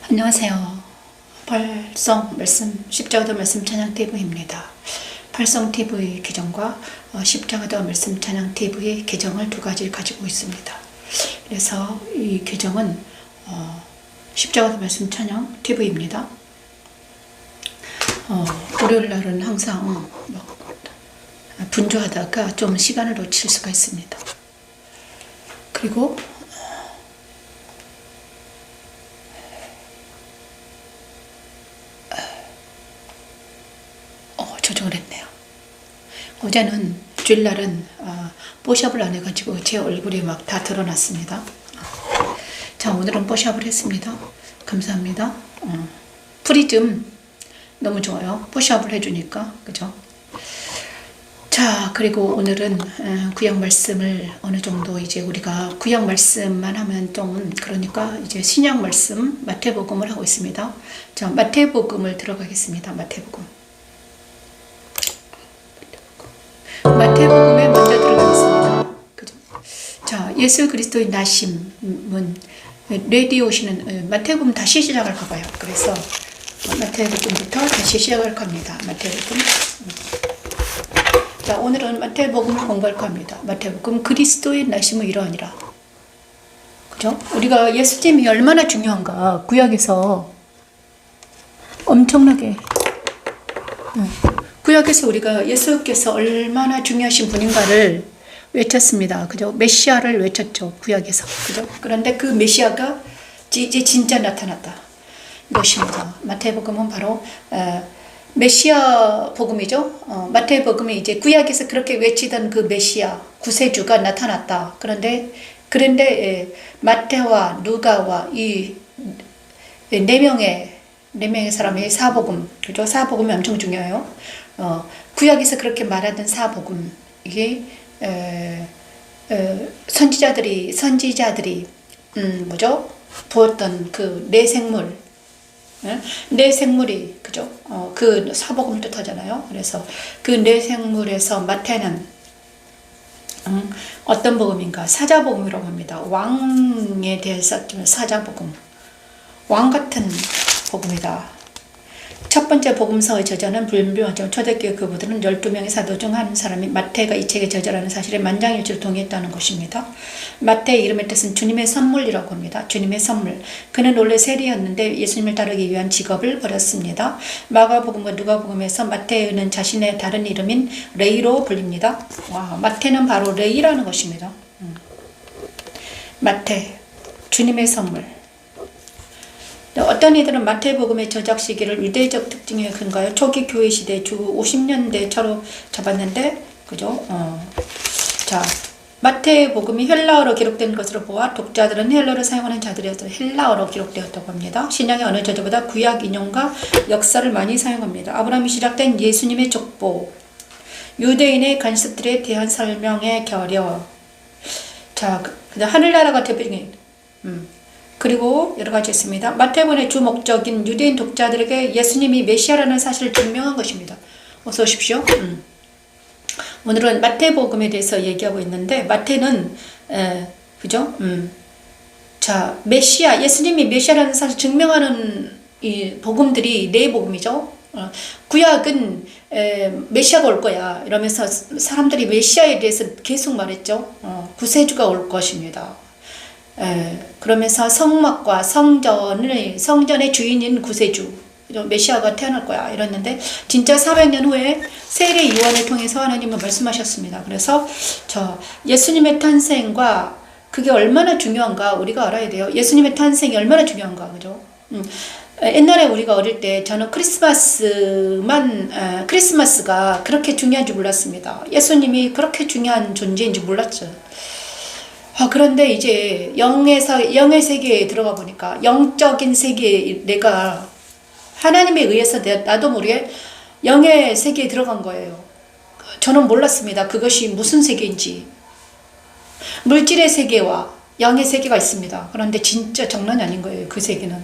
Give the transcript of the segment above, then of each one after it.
안녕하세요. 팔성 말씀 십자가도 말씀 찬양 TV입니다. 팔성 TV 계정과 십자가도 말씀 찬양 TV 계정을 두 가지 가지고 있습니다. 그래서 이 계정은 십자가도 말씀 찬양 TV입니다. 월요일 날은 항상 분주하다가 좀 시간을 놓칠 수가 있습니다. 그리고 조정을 했네요. 어제는 주일날은 뽀샵을 안 해가지고 제 얼굴이 막 다 드러났습니다. 자, 오늘은 뽀샵을 했습니다. 감사합니다. 프리즘 너무 좋아요. 뽀샵을 해주니까, 그죠? 자, 그리고 오늘은 구약 말씀을 어느 정도 이제 우리가 구약 말씀만 하면 좀 그러니까 이제 신약 말씀 마태복음을 하고 있습니다. 자, 마태복음을 들어가겠습니다. 마태복음에 먼저 들어가겠습니다. 그죠? 자, 예수 그리스도의 나심은 레디 오시는 마태복음 다시 시작할까 봐요. 그래서 마태복음부터 다시 시작할 겁니다. 마태복음. 자, 오늘은 마태복음을 공부할 겁니다. 마태복음 그리스도의 나심은 이러하니라. 그죠? 우리가 예수님이 얼마나 중요한가 구약에서 엄청나게 구약에서 우리가 예수께서 얼마나 중요하신 분인가를 외쳤습니다. 그죠? 메시아를 외쳤죠. 구약에서. 그죠? 그런데 그 메시아가 이제 진짜 나타났다. 이것입니다. 마태복음은 바로 메시아 복음이죠. 마태복음이 이제 구약에서 그렇게 외치던 그 메시아 구세주가 나타났다. 그런데 마태와 누가와 이 네 명의 사람의 사복음, 그죠? 사복음이 엄청 중요해요. 구약에서 그렇게 말하던 사복음, 이게 선지자들이 뭐죠? 보았던 그 내 생물이, 그죠? 그 사복음을 뜻하잖아요. 그래서 그 내 생물에서 마태는 어떤 복음인가? 사자복음이라고 합니다. 왕에 대해서 사자복음, 왕 같은 복음이다. 첫 번째 복음서의 저자는 불명하지만 초대교회 그분들은 12명의 사도 중 한 사람이 마태가 이 책의 저자라는 사실에 만장일치로 동의했다는 것입니다. 마태의 이름의 뜻은 주님의 선물이라고 합니다. 주님의 선물. 그는 원래 세리였는데 예수님을 따르기 위한 직업을 버렸습니다. 마가복음과 누가복음에서 마태는 자신의 다른 이름인 레이로 불립니다. 와, 마태는 바로 레이라는 것입니다. 마태, 주님의 선물. 어떤 이들은 마태복음의 저작 시기를 유대적 특징에 근거하여 초기 교회 시대 주 50년대 차로 잡았는데, 그죠? 자, 마태복음이 헬라어로 기록된 것으로 보아 독자들은 헬라어를 사용하는 자들이어서 헬라어로 기록되었다고 합니다. 신약의 어느 저자보다 구약 인용과 역사를 많이 사용합니다. 아브라함이 시작된 예수님의 족보, 유대인의 관습들에 대한 설명의 결여. 자, 하늘나라가 대표적인 그리고 여러 가지 있습니다. 마태복음의 주 목적인 유대인 독자들에게 예수님이 메시아라는 사실을 증명한 것입니다. 어서 오십시오. 오늘은 마태복음에 대해서 얘기하고 있는데 마태는 그죠? 자, 메시아, 예수님이 메시아라는 사실을 증명하는 이 복음들이 네 복음이죠. 구약은 메시아가 올 거야 이러면서 사람들이 메시아에 대해서 계속 말했죠. 구세주가 올 것입니다. 그러면서 성막과 성전의 주인인 구세주 메시아가 태어날 거야 이랬는데 진짜 400년 후에 세례 요한을 통해서 하나님은 말씀하셨습니다. 그래서 예수님의 탄생과 그게 얼마나 중요한가 우리가 알아야 돼요. 예수님의 탄생이 얼마나 중요한가, 그죠? 옛날에 우리가 어릴 때 저는 크리스마스가 그렇게 중요한지 몰랐습니다. 예수님이 그렇게 중요한 존재인지 몰랐죠. 그런데 이제 영의 세계에 들어가 보니까 영적인 세계에 내가 하나님에 의해서 나도 모르게 영의 세계에 들어간 거예요. 저는 몰랐습니다. 그것이 무슨 세계인지. 물질의 세계와 영의 세계가 있습니다. 그런데 진짜 장난이 아닌 거예요. 그 세계는.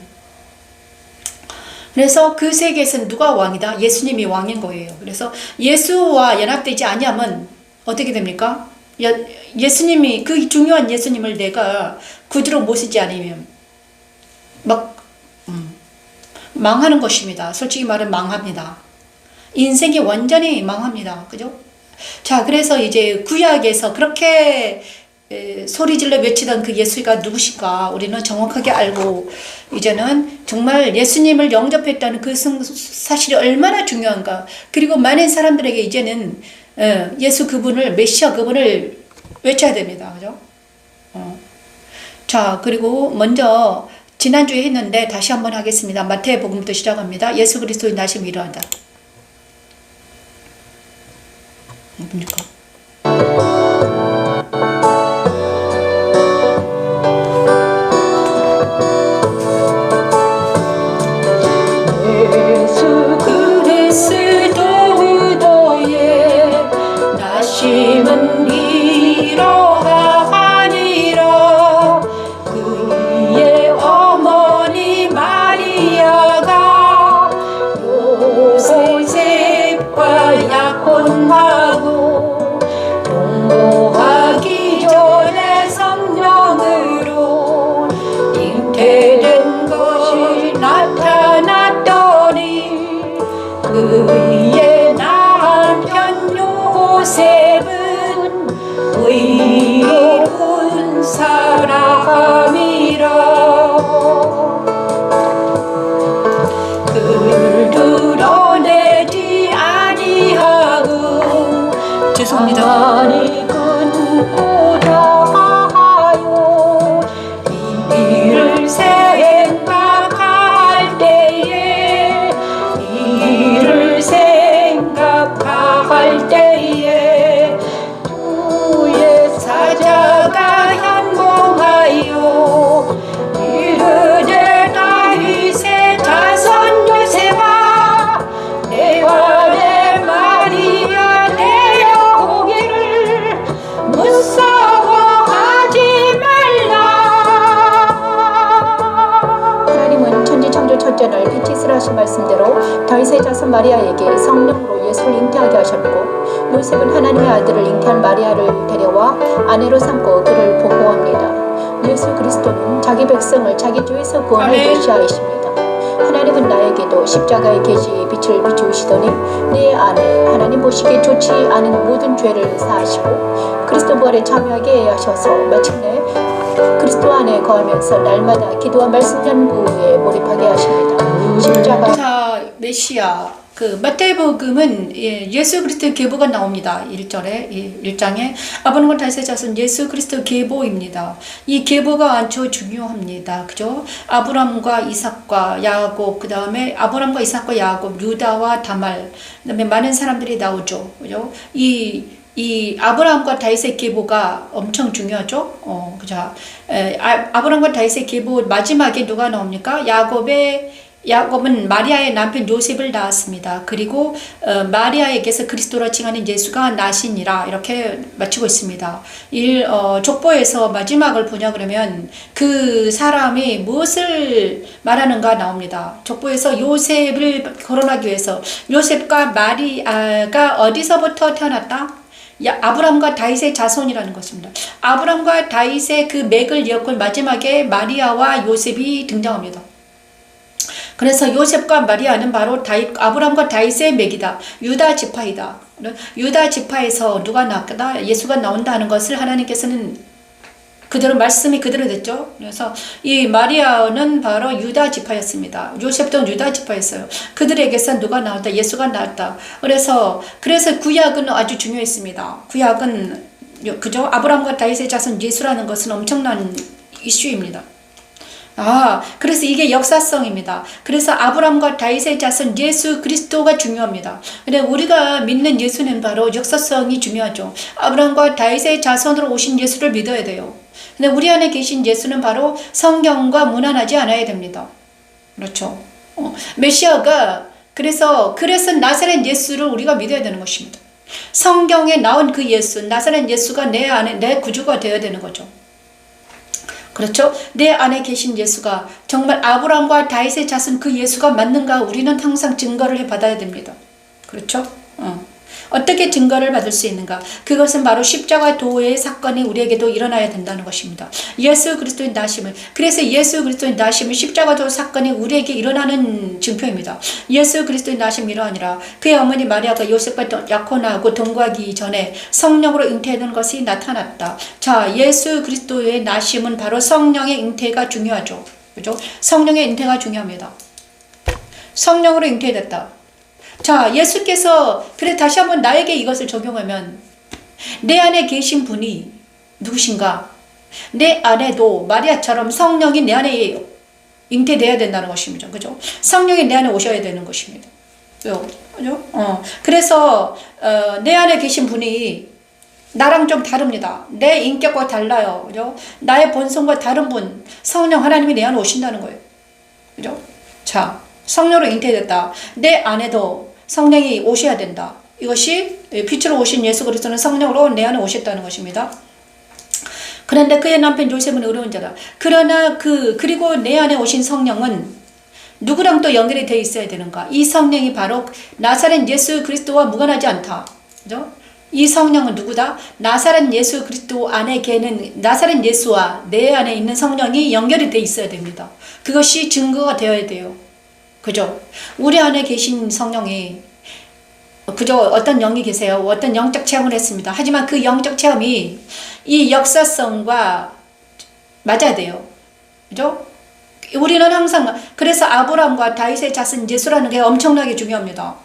그래서 그 세계에서는 누가 왕이다? 예수님이 왕인 거예요. 그래서 예수와 연합되지 아니하면 어떻게 됩니까? 예수님이 그 중요한 예수님을 내가 구주로 모시지 않으면 막 망하는 것입니다. 솔직히 말하면 망합니다. 인생이 완전히 망합니다. 그죠? 자, 그래서 이제 구약에서 그렇게 소리질러 외치던 그 예수가 누구신가 우리는 정확하게 알고 이제는 정말 예수님을 영접했다는 그 사실이 얼마나 중요한가. 그리고 많은 사람들에게 이제는 예수 그분을, 메시아 그분을 외쳐야 됩니다. 그죠? 자, 그리고 먼저 지난주에 했는데 다시 한번 하겠습니다. 마태복음부터 시작합니다. 예수 그리스도의 나심이 이러하다. 뭡니까? 예수 그리스도의 나심은 이러하니라. 그의 어머니 마리아가 요셉과 약혼하고 동거하기 전에 성령으로 잉태된 것이 나타났더니 그의 남편 요셉은 의로운 사람이라. 그를 드러내지 아니하고 죄송합니다. 이를 생각할 때에 주의 사자가 현몽하여 이르되 다윗의 자손 요셉아 내와 내 마리아 내려오기를 무서워하지 말라. 하나님은 천지창조 첫째 날 빛이스라 하신 말씀대로 다윗의 자손 마리아에게 성령으로 예수를 잉태하게 하셨고 요셉은 하나님의 아들을 잉태한 마리아를 데려와 아내로 삼고 그를 보호합니다. 예수 그리스도는 자기 백성을 자기 죄에서 구원할 메시아이십니다. 하나님은 나에게도 십자가의 계시의 빛을 비추시더니 내 안에 하나님 보시기에 좋지 않은 모든 죄를 사하시고 그리스도 부활에 참여하게 하셔서 마침내 그리스도 안에 거하면서 날마다 기도와 말씀 연구에 몰입하게 하십니다. 십자가 자, 메시아 그 마태복음은 예수 그리스도의 계보가 나옵니다. 1절에 1장에 아브라함과 다윗의 자손 예수 그리스도 계보입니다. 이 계보가 아주 중요합니다. 그죠? 아브라함과 이삭과 야곱, 그 다음에 아브라함과 이삭과 야곱, 유다와 다말, 그다음에 많은 사람들이 나오죠. 그죠? 이 아브라함과 다윗의 계보가 엄청 중요하죠. 그죠? 아브라함과 다윗의 계보 마지막에 누가 나옵니까? 야곱은 마리아의 남편 요셉을 낳았습니다. 그리고 마리아에게서 그리스도라 칭하는 예수가 나시니라 이렇게 마치고 있습니다. 족보에서 마지막을 보냐 그러면 그 사람이 무엇을 말하는가 나옵니다. 족보에서 요셉을 거론하기 위해서 요셉과 마리아가 어디서부터 태어났다? 아브라함과 다윗의 자손이라는 것입니다. 아브라함과 다윗의 그 맥을 이었고 마지막에 마리아와 요셉이 등장합니다. 그래서 요셉과 마리아는 바로 아브라함과 다윗의 맥이다. 유다 지파이다. 유다 지파에서 누가 나왔다? 예수가 나온다는 것을 하나님께서는 그대로 말씀이 그대로 됐죠. 그래서 이 마리아는 바로 유다 지파였습니다. 요셉도 유다 지파였어요. 그들에게서 누가 나왔다? 예수가 나왔다. 그래서 구약은 아주 중요했습니다. 구약은 그죠? 아브라함과 다윗의 자손 예수라는 것은 엄청난 이슈입니다. 그래서 이게 역사성입니다. 그래서 아브라함과 다윗의 자손 예수 그리스도가 중요합니다. 근데 우리가 믿는 예수는 바로 역사성이 중요하죠. 아브라함과 다윗의 자손으로 오신 예수를 믿어야 돼요. 근데 우리 안에 계신 예수는 바로 성경과 무난하지 않아야 됩니다. 그렇죠. 메시아가 그래서 나사렛 예수를 우리가 믿어야 되는 것입니다. 성경에 나온 그 예수, 나사렛 예수가 내 안에 내 구주가 되어야 되는 거죠. 그렇죠? 내 안에 계신 예수가 정말 아브라함과 다윗의 자손 그 예수가 맞는가 우리는 항상 증거를 해 받아야 됩니다. 그렇죠? 어떻게 증거를 받을 수 있는가? 그것은 바로 십자가 도의 사건이 우리에게도 일어나야 된다는 것입니다. 예수 그리스도의 나심을, 그래서 예수 그리스도의 나심은 십자가 도 사건이 우리에게 일어나는 증표입니다. 예수 그리스도의 나심이 이러하니라. 그의 어머니 마리아가 요셉과 약혼하고 동거하기 전에 성령으로 잉태되는 것이 나타났다. 자, 예수 그리스도의 나심은 바로 성령의 잉태가 중요하죠. 그죠? 성령의 잉태가 중요합니다. 성령으로 잉태됐다. 자, 예수께서 그래 다시 한번 나에게 이것을 적용하면 내 안에 계신 분이 누구신가? 내 안에도 마리아처럼 성령이 내 안에 잉태돼야 된다는 것입니다. 그죠? 성령이 내 안에 오셔야 되는 것입니다. 그죠? 그래서 내 안에 계신 분이 나랑 좀 다릅니다. 내 인격과 달라요. 그죠? 나의 본성과 다른 분, 성령 하나님이 내 안에 오신다는 거예요. 그죠? 자, 성령으로 잉태됐다. 내 안에도 성령이 오셔야 된다. 이것이 빛으로 오신 예수 그리스도는 성령으로 내 안에 오셨다는 것입니다. 그런데 그의 남편 요셉은 어려운 자다. 그러나 그리고 내 안에 오신 성령은 누구랑 또 연결이 되어 있어야 되는가? 이 성령이 바로 나사렛 예수 그리스도와 무관하지 않다. 그죠? 이 성령은 누구다? 나사렛 예수 그리스도 안에 계는 나사렛 예수와 내 안에 있는 성령이 연결이 되어 있어야 됩니다. 그것이 증거가 되어야 돼요. 그죠? 우리 안에 계신 성령이 그저 어떤 영이 계세요. 어떤 영적 체험을 했습니다. 하지만 그 영적 체험이 이 역사성과 맞아야 돼요. 그죠? 우리는 항상 그래서 아브라함과 다윗의 자손 예수라는 게 엄청나게 중요합니다.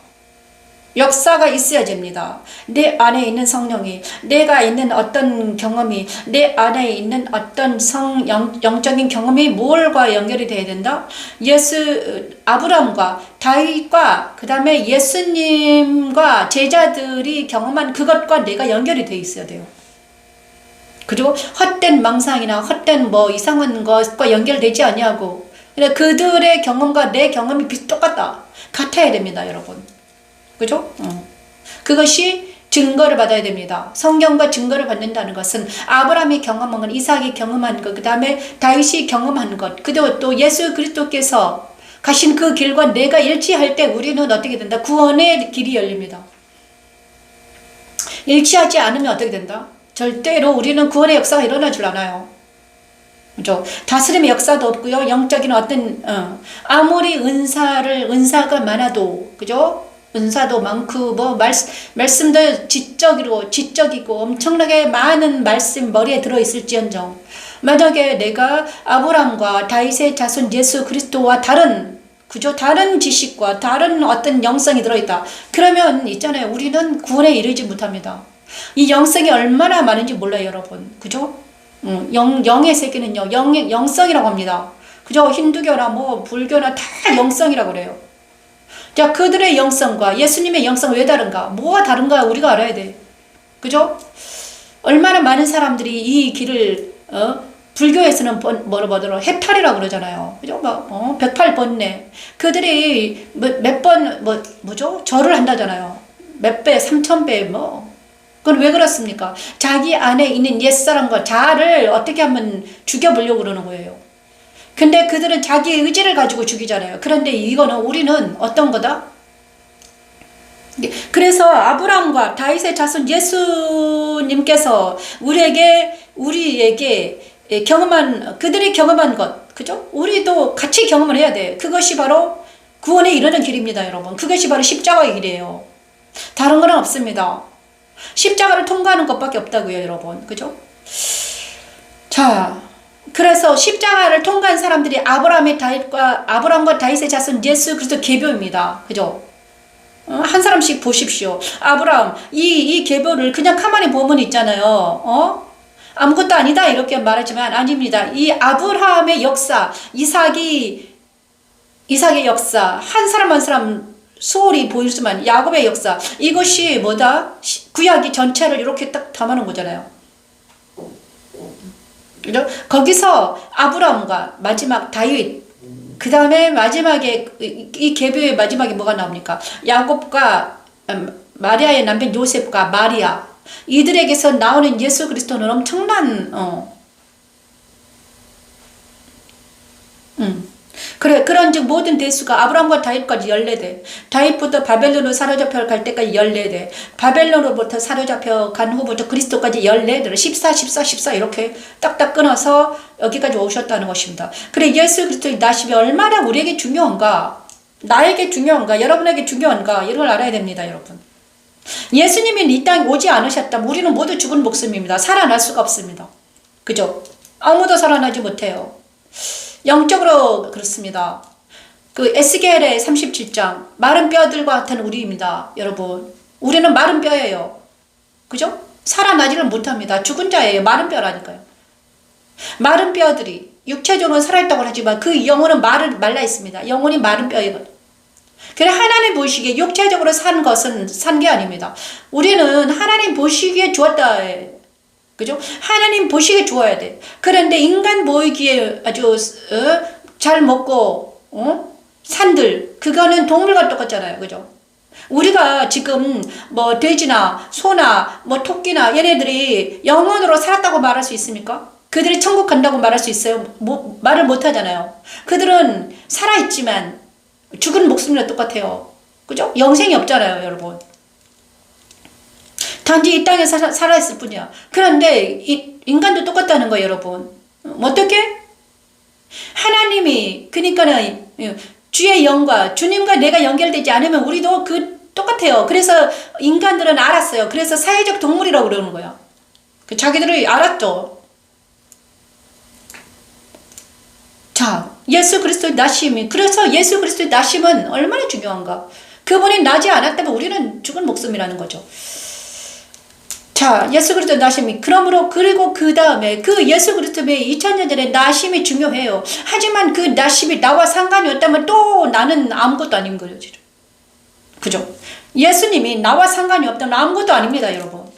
역사가 있어야 됩니다. 내 안에 있는 성령이, 내가 있는 어떤 경험이, 내 안에 있는 어떤 영적인 경험이 뭘과 연결이 돼야 된다? 아브라함과 다윗과 그 다음에 예수님과 제자들이 경험한 그것과 내가 연결이 돼 있어야 돼요. 그리고 헛된 망상이나 헛된 이상한 것과 연결되지 않냐고. 그들의 경험과 내 경험이 똑같다. 같아야 됩니다, 여러분. 그죠? 그것이 증거를 받아야 됩니다. 성경과 증거를 받는다는 것은 아브라함이 경험한 것, 이삭이 경험한 것, 그 다음에 다윗이 경험한 것, 그리고 또 예수 그리스도께서 가신 그 길과 내가 일치할 때 우리는 어떻게 된다? 구원의 길이 열립니다. 일치하지 않으면 어떻게 된다? 절대로 우리는 구원의 역사가 일어나 줄 않아요. 그죠? 다스림의 역사도 없고요. 영적인 어떤 아무리 은사가 많아도, 그죠? 은사도 많고 말씀도 지적이고 엄청나게 많은 말씀 머리에 들어있을지언정 만약에 내가 아브라함과 다윗의 자손 예수 그리스도와 다른 지식과 다른 어떤 영성이 들어있다. 그러면 있잖아요. 우리는 구원에 이르지 못합니다. 이 영성이 얼마나 많은지 몰라요, 여러분. 그죠? 영의 세계는요. 영성이라고 합니다. 그죠? 힌두교나 불교나 다 영성이라고 그래요. 자, 그들의 영성과 예수님의 영성은 왜 다른가? 뭐가 다른가? 우리가 알아야 돼. 그죠? 얼마나 많은 사람들이 이 길을, 불교에서는 뭐라 해탈이라고 그러잖아요. 그죠? 108번뇌. 그들이 몇 번, 절을 한다잖아요. 몇 배, 3000배, 그건 왜 그렇습니까? 자기 안에 있는 옛사람과 자아를 어떻게 하면 죽여보려고 그러는 거예요. 근데 그들은 자기 의지를 가지고 죽이잖아요. 그런데 우리는 어떤 거다? 그래서 아브라함과 다윗의 자손 예수님께서 우리에게 그들이 경험한 것, 그죠? 우리도 같이 경험을 해야 돼. 그것이 바로 구원에 이르는 길입니다, 여러분. 그것이 바로 십자가의 길이에요. 다른 건 없습니다. 십자가를 통과하는 것밖에 없다고요, 여러분. 그죠? 자, 그래서 십자가를 통과한 사람들이 아브라함과 다윗의 자손 예수 그리스도 계보입니다. 그죠? 한 사람씩 보십시오. 아브라함, 이 계보를 그냥 가만히 보면 있잖아요. 아무것도 아니다 이렇게 말하지만 아닙니다. 이 아브라함의 역사, 이삭의 역사, 한 사람 한 사람 소홀히 보이지만 야곱의 역사, 이것이 뭐다? 구약이 전체를 이렇게 딱 담아놓은 거잖아요. 거기서 아브라함과 마지막 다윗, 그 다음에 마지막에 이 계보의 마지막에 뭐가 나옵니까? 야곱과 마리아의 남편 요셉과 마리아, 이들에게서 나오는 예수 그리스도는 엄청난 그런 그런즉 모든 대수가 아브라함과 다윗까지 14대, 다윗부터 바벨론으로 사로잡혀 갈 때까지 14대, 바벨론으로부터 사로잡혀 간 후부터 그리스도까지 14대를 14, 14, 14 이렇게 딱딱 끊어서 여기까지 오셨다는 것입니다. 그래 예수 그리스도의 나심이 얼마나 우리에게 중요한가, 나에게 중요한가, 여러분에게 중요한가 이런 걸 알아야 됩니다. 여러분, 예수님이 이 땅에 오지 않으셨다면 우리는 모두 죽은 목숨입니다. 살아날 수가 없습니다. 그죠? 아무도 살아나지 못해요. 영적으로 그렇습니다. 그 에스겔의 37장 마른 뼈들과 같은 우리입니다. 여러분, 우리는 마른 뼈예요. 그죠? 살아나지를 못합니다. 죽은 자예요. 마른 뼈라니까요. 마른 뼈들이 육체적으로 살아있다고 하지만 그 영혼은 말라 있습니다. 영혼이 마른 뼈이거든요. 그래 하나님 보시기에 육체적으로 산 것은 산 게 아닙니다. 우리는 하나님 보시기에 주었다. 그죠? 하나님 보시기에 주어야 돼. 그런데 인간 보이기에 아주 잘 먹고 산들 그거는 동물과 똑같잖아요. 그죠? 우리가 지금 뭐 돼지나 소나 뭐 토끼나 얘네들이 영원으로 살았다고 말할 수 있습니까? 그들이 천국 간다고 말할 수 있어요? 말을 못 하잖아요. 그들은 살아있지만 죽은 목숨이랑 똑같아요. 그죠? 영생이 없잖아요, 여러분. 단지 이 땅에 살아있을 뿐이야. 그런데 인간도 똑같다는 거예요, 여러분. 어떻게? 하나님이 그러니까는 주의 영과 주님과 내가 연결되지 않으면 우리도 똑같아요. 그래서 인간들은 알았어요. 그래서 사회적 동물이라고 그러는 거야. 자기들이 알았죠. 자, 예수 그리스도의 나심이, 그래서 예수 그리스도의 나심은 얼마나 중요한가. 그분이 나지 않았다면 우리는 죽은 목숨이라는 거죠. 자, 예수 그리스도의 나심이, 그리고 그 다음에 그 예수 그리스도의 2000년 전에 나심이 중요해요. 하지만 그 나심이 나와 상관이 없다면 또 나는 아무것도 아닌 거죠. 그죠? 예수님이 나와 상관이 없다면 아무것도 아닙니다, 여러분.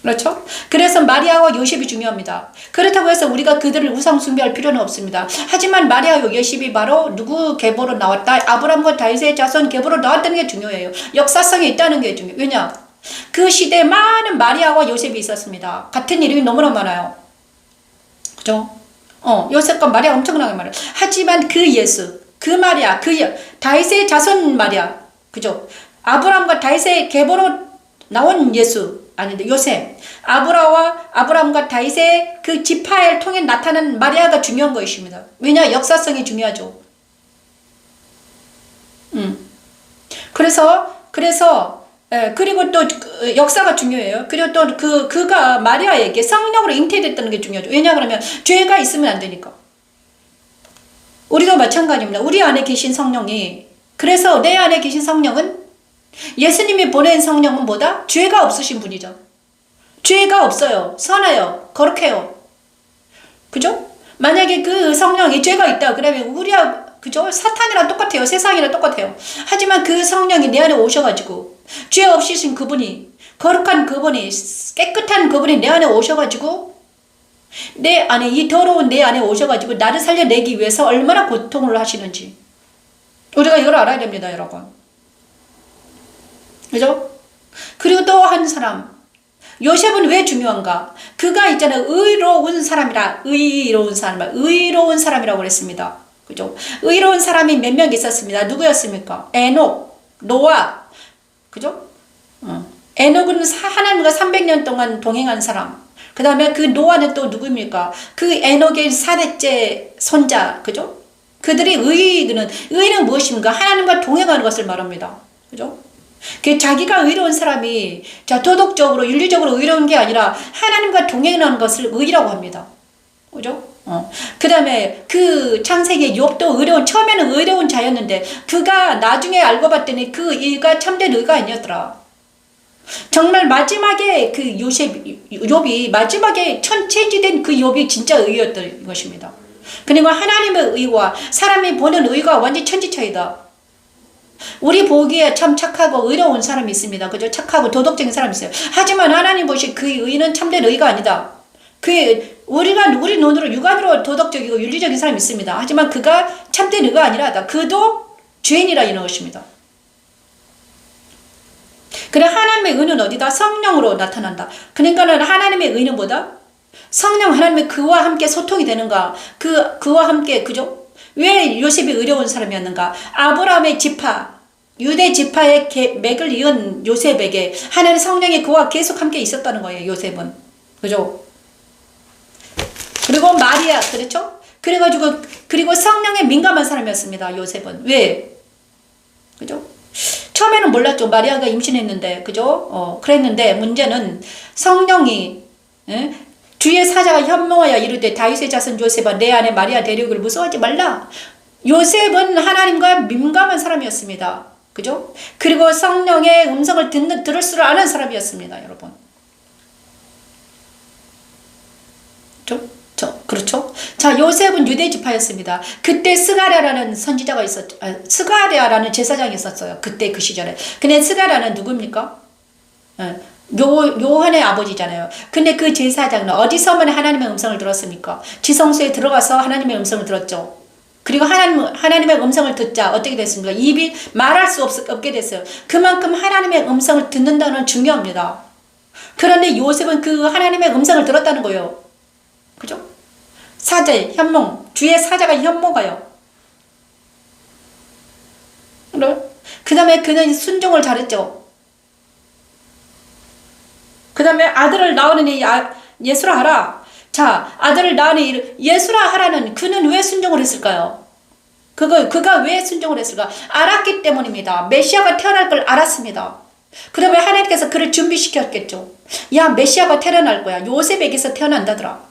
그렇죠? 그래서 마리아와 요셉이 중요합니다. 그렇다고 해서 우리가 그들을 우상 숭배할 필요는 없습니다. 하지만 마리아와 요셉이 바로 누구 계보로 나왔다? 아브라함과 다윗의 자손 계보로 나왔다는 게 중요해요. 역사성이 있다는 게 중요해요. 왜냐? 그 시대에 많은 마리아와 요셉이 있었습니다. 같은 이름이 너무나 많아요. 그죠? 요셉과 마리아 엄청나게 많아요. 하지만 그 예수, 그 마리아, 다윗의 자손 마리아, 그죠? 아브라함과 다윗의 계보로 나온 예수, 아닌데 요셉, 아브라함과 다윗의 그 지파를 통해 나타난 마리아가 중요한 것입니다. 왜냐? 역사성이 중요하죠. 그리고 또 역사가 중요해요. 그리고 또 그가 마리아에게 성령으로 잉태됐다는 게 중요하죠. 왜냐 그러면 죄가 있으면 안 되니까. 우리도 마찬가지입니다. 우리 안에 계신 성령이, 그래서 내 안에 계신 성령은, 예수님이 보낸 성령은 뭐다? 죄가 없으신 분이죠. 죄가 없어요. 선해요. 거룩해요. 그죠? 만약에 그 성령이 죄가 있다 그러면 그죠? 사탄이랑 똑같아요. 세상이랑 똑같아요. 하지만 그 성령이 내 안에 오셔가지고 죄 없으신 그분이, 거룩한 그분이, 깨끗한 그분이 내 안에 오셔가지고 내 안에, 이 더러운 내 안에 오셔가지고 나를 살려내기 위해서 얼마나 고통을 하시는지 우리가 이걸 알아야 됩니다, 여러분. 그죠? 그리고 또 한 사람, 요셉은 왜 중요한가? 그가 있잖아요. 의로운 사람이라고 그랬습니다. 그죠? 의로운 사람이 몇 명 있었습니다. 누구였습니까? 에녹, 노아, 그죠? 에녹은 하나님과 300년 동안 동행한 사람. 그 다음에 그 노아는 또 누구입니까? 그 에녹의 4대째 손자, 그죠? 그들이 의는 무엇입니까? 하나님과 동행하는 것을 말합니다. 그죠? 자기가 의로운 사람이 도덕적으로, 윤리적으로 의로운 게 아니라 하나님과 동행하는 것을 의라고 합니다. 그죠? 그 다음에 그 창세기 욥도 처음에는 의로운 자였는데 그가 나중에 알고 봤더니 그 의가 참된 의가 아니었더라. 정말 마지막에 그 욥이 마지막에 천체지된 그 욥이 진짜 의였던 것입니다. 그리고 하나님의 의와 사람이 보는 의가 완전 천지 차이다. 우리 보기에 참 착하고 의로운 사람이 있습니다. 그죠? 착하고 도덕적인 사람이 있어요. 하지만 하나님 보시 그 의는 참된 의가 아니다. 우리 눈으로 육안으로 도덕적이고 윤리적인 사람이 있습니다. 하지만 그가 참된 의가 아니라 그도 죄인이라 이런 것입니다. 그래 하나님의 의는 어디다? 성령으로 나타난다. 그러니까는 하나님의 의는 뭐다? 성령 하나님의 그와 함께 소통이 되는가? 그와 함께, 그죠? 왜 요셉이 의로운 사람이었는가? 아브라함의 지파, 유대 지파의 맥을 이은 요셉에게 하나님 성령이 그와 계속 함께 있었다는 거예요. 요셉은. 그죠? 그리고 마리아, 그렇죠? 그리고 성령에 민감한 사람이었습니다. 요셉은. 왜? 그죠? 처음에는 몰랐죠. 마리아가 임신했는데, 그죠? 그랬는데, 문제는 성령이, 예? 주의 사자가 현몽하여 이르되 다윗의 자손 요셉아 내 안에 마리아 데려오기를 무서워하지 말라. 요셉은 하나님과 민감한 사람이었습니다. 그죠? 그리고 성령의 음성을 들을 줄 아는 사람이었습니다. 여러분. 그렇죠? 자, 요셉은 유대 지파였습니다. 그때 스가랴라는 선지자가 있었죠. 스가랴라는 제사장이 있었어요. 그때 그 시절에. 근데 스가랴는 누굽니까? 요한의 아버지잖아요. 근데 그 제사장은 어디서만 하나님의 음성을 들었습니까? 지성소에 들어가서 하나님의 음성을 들었죠. 그리고 하나님의 음성을 듣자 어떻게 됐습니까? 입이 말할 수 없게 됐어요. 그만큼 하나님의 음성을 듣는다는 건 중요합니다. 그런데 요셉은 그 하나님의 음성을 들었다는 거예요. 그죠? 사자의 현몽, 주의 사자가 현몽가요. 그 다음에 그는 순종을 잘했죠. 그 다음에 아들을 낳으니 예수라 하라. 자, 아들을 낳으니 예수라 하라는 그는 왜 순종을 했을까요? 그가 왜 순종을 했을까? 알았기 때문입니다. 메시아가 태어날 걸 알았습니다. 그 다음에 하나님께서 그를 준비시켰겠죠. 야, 메시아가 태어날 거야. 요셉에게서 태어난다더라.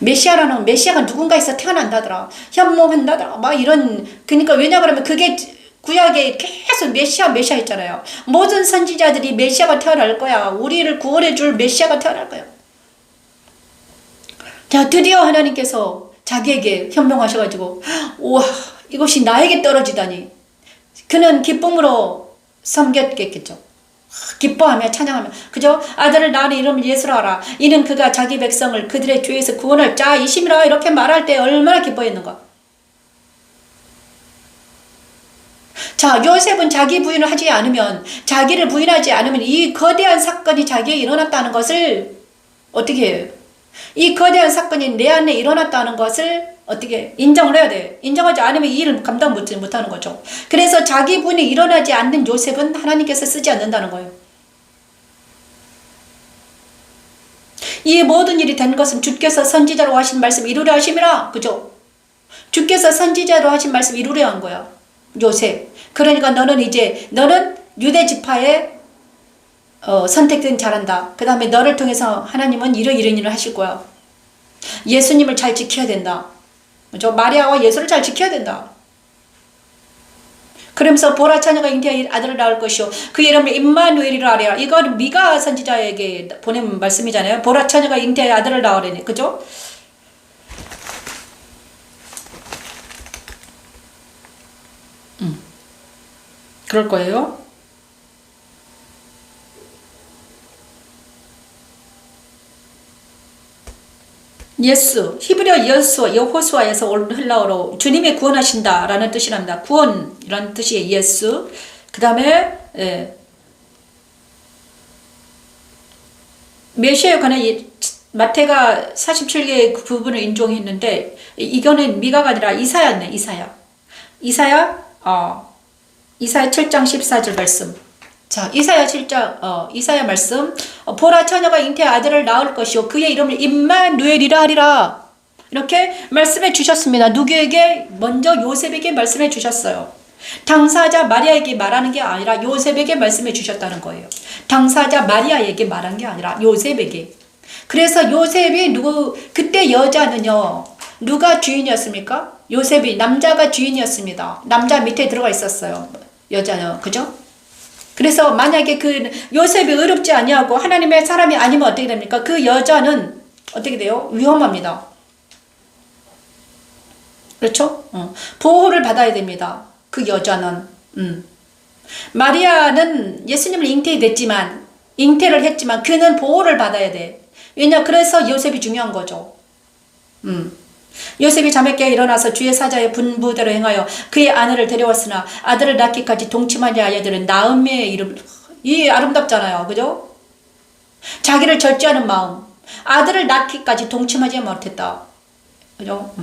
메시아가 누군가에서 태어난다더라. 현몽한다더라. 막 이런, 그러니까 왜냐 그러면 그게 구약에 계속 메시아 했잖아요. 모든 선지자들이 메시아가 태어날 거야. 우리를 구원해 줄 메시아가 태어날 거야. 자, 드디어 하나님께서 자기에게 현명하셔가지고, 우와, 이것이 나에게 떨어지다니. 그는 기쁨으로 섬겼겠죠. 기뻐하며 찬양하며, 그죠? 아들을 낳으니 이름을 예수라 하라. 이는 그가 자기 백성을 그들의 죄에서 구원할 자이심이라. 이렇게 말할 때 얼마나 기뻐했는가. 자, 요셉은 자기를 부인하지 않으면 이 거대한 사건이 자기에 일어났다는 것을 어떻게 해요? 이 거대한 사건이 내 안에 일어났다는 것을 어떻게 인정을 해야 돼. 인정하지 않으면 이 일을 감당 못하는 거죠. 그래서 자기 부인이 일어나지 않는 요셉은 하나님께서 쓰지 않는다는 거예요. 이 모든 일이 된 것은 주께서 선지자로 하신 말씀 이루려 하심이라. 그죠? 주께서 선지자로 하신 말씀 이루려 한 거야. 요셉. 그러니까 너는 유대 지파에 선택된 자란다. 그 다음에 너를 통해서 하나님은 이런 일을 하실 거야. 예수님을 잘 지켜야 된다. 그죠? 마리아와 예수를 잘 지켜야 된다. 그러면서 보라 처녀가 잉태한 아들을 낳을 것이요 그 이름을 임마누엘이라 하리라. 이건 미가 선지자에게 보낸 말씀이잖아요. 보라 처녀가 잉태한 아들을 낳으려니. 그죠? 그럴 거예요. 예수, 히브리어 예수, 여호수아에서 온 헬라어로 주님이 구원하신다 라는 뜻이랍니다. 구원이라는 뜻이 예수. 그 다음에 메시아에 관한 마태가 47개의 그 부분을 인용했는데 이거는 미가가 아니라 이사야네. 이사야 7장 14절 말씀. 자, 이사야 7장, 이사야 말씀. 보라 처녀가 잉태한 아들을 낳을 것이요 그의 이름을 임마누엘이라 하리라. 이렇게 말씀해 주셨습니다. 누구에게? 먼저 요셉에게 말씀해 주셨어요. 당사자 마리아에게 말하는 게 아니라 요셉에게 말씀해 주셨다는 거예요. 당사자 마리아에게 말한 게 아니라 요셉에게. 그래서 요셉이 그때 여자는요, 누가 주인이었습니까? 요셉이, 남자가 주인이었습니다. 남자 밑에 들어가 있었어요. 여자는. 그죠? 그래서 만약에 그 요셉이 의롭지 아니하고 하나님의 사람이 아니면 어떻게 됩니까? 그 여자는 어떻게 돼요? 위험합니다. 그렇죠? 보호를 받아야 됩니다. 그 여자는. 마리아는 예수님을 잉태를 했지만 그는 보호를 받아야 돼. 그래서 요셉이 중요한 거죠. 요셉이 자매께 일어나서 주의 사자의 분부대로 행하여 그의 아내를 데려왔으나 아들을 낳기까지 동침하려 하여들은 나음의 이름. 이 아름답잖아요. 그죠? 자기를 절제하는 마음. 아들을 낳기까지 동침하지 못했다. 그죠?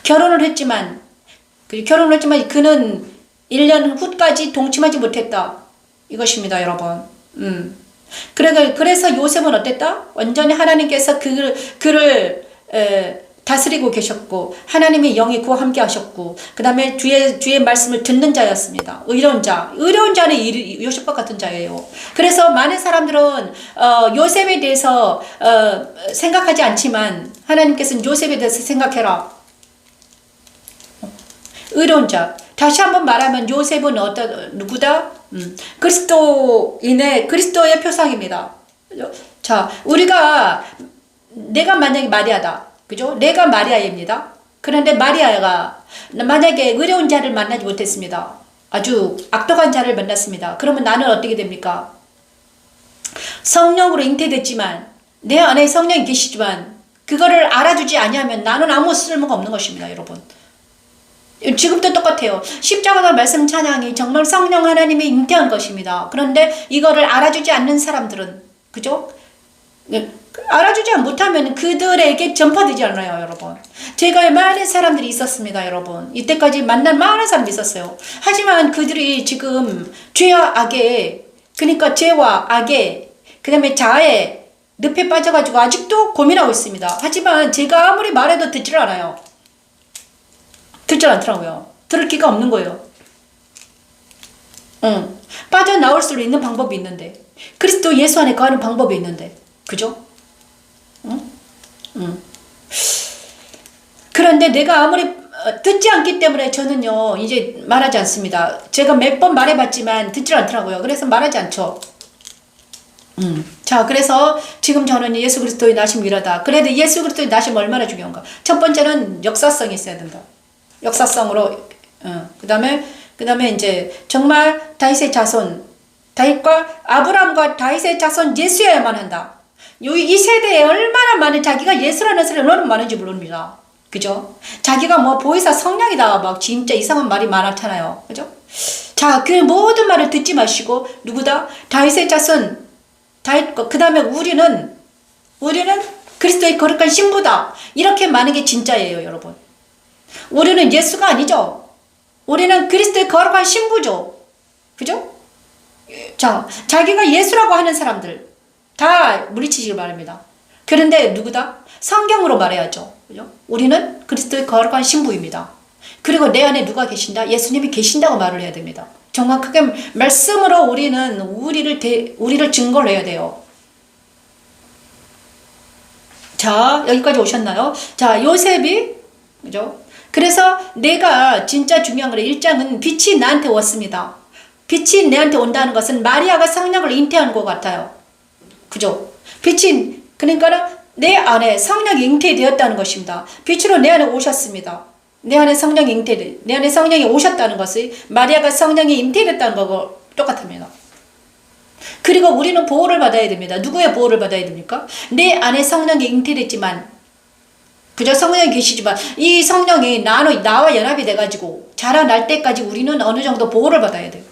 결혼을 했지만 그는 1년 후까지 동침하지 못했다. 이것입니다, 여러분. 그래서 요셉은 어땠다? 완전히 하나님께서 그를 다스리고 계셨고, 하나님의 영이 그와 함께 하셨고, 그 다음에 주의 말씀을 듣는 자였습니다. 의로운 자는 요셉과 같은 자예요. 그래서 많은 사람들은 요셉에 대해서 생각하지 않지만, 하나님께서는 요셉에 대해서 생각해라. 의로운 자. 다시 한번 말하면 요셉은 누구다? 그리스도의 표상입니다. 자, 내가 만약에 마리아다. 그죠? 내가 마리아입니다. 그런데 마리아가 만약에 의로운 자를 만나지 못했습니다. 아주 악독한 자를 만났습니다. 그러면 나는 어떻게 됩니까? 성령으로 잉태됐지만, 내 안에 성령이 계시지만, 그거를 알아주지 아니하면 나는 아무 쓸모가 없는 것입니다, 여러분. 지금도 똑같아요. 십자가의 말씀 찬양이 정말 성령 하나님이 잉태한 것입니다. 그런데 이거를 알아주지 않는 사람들은, 그죠? 알아주지 못하면 그들에게 전파되지 않아요, 여러분. 제가 많은 사람들이 있었습니다, 여러분. 이때까지 만난 많은 사람들이 있었어요. 하지만 그들이 지금 죄와 악에, 그러니까 죄와 악에, 그 다음에 자아에 늪에 빠져가지고 아직도 고민하고 있습니다. 하지만 제가 아무리 말해도 듣지를 않아요. 듣질 않더라고요. 들을 기가 없는 거예요. 빠져나올 수 있는 방법이 있는데, 그리스도 예수 안에 거하는 방법이 있는데, 그죠? 그런데 내가 아무리 듣지 않기 때문에 저는요, 이제 말하지 않습니다. 제가 몇 번 말해봤지만 듣질 않더라고요. 그래서 말하지 않죠. 자, 그래서 지금 저는 예수 그리스도의 나심 위라다. 그래도 예수 그리스도의 나심 얼마나 중요한가? 첫 번째는 역사성이 있어야 된다. 역사성으로, 그 다음에 이제 정말 다윗의 자손, 다윗과 아브라함과 다윗의 자손 예수여야만 한다. 이 세대에 얼마나 많은 자기가 예수라는 사람이 얼마나 많은지 모릅니다. 그죠? 자기가 뭐 보혜사 성령이다 막 진짜 이상한 말이 많았잖아요. 그죠? 자, 그 모든 말을 듣지 마시고 누구다? 다윗의 자손, 그 다음에 우리는 그리스도의 거룩한 신부다. 이렇게 많은 게 진짜예요, 여러분. 우리는 예수가 아니죠. 우리는 그리스도의 거룩한 신부죠. 그죠? 자, 자기가 예수라고 하는 사람들 다 물리치시길 바랍니다. 그런데 누구다? 성경으로 말해야죠. 그죠? 우리는 그리스도의 거룩한 신부입니다. 그리고 내 안에 누가 계신다? 예수님이 계신다고 말을 해야 됩니다. 정확하게 말씀으로 우리를 증거를 해야 돼요. 자, 여기까지 오셨나요? 자, 요셉이, 그죠? 그래서 내가 진짜 중요한 거는 1장은 빛이 나한테 왔습니다. 빛이 내한테 온다는 것은 마리아가 성령을 잉태한 것 같아요. 그죠? 빛이, 그러니까 내 안에 성령이 잉태되었다는 것입니다. 빛으로 내 안에 오셨습니다. 내 안에 성령이 오셨다는 것이 마리아가 성령이 잉태됐다는 거고 똑같습니다. 그리고 우리는 보호를 받아야 됩니다. 누구의 보호를 받아야 됩니까? 내 안에 성령이 잉태됐지만, 그저 성령이 계시지만 이 성령이 나와 연합이 돼가지고 자라날 때까지 우리는 어느 정도 보호를 받아야 돼요.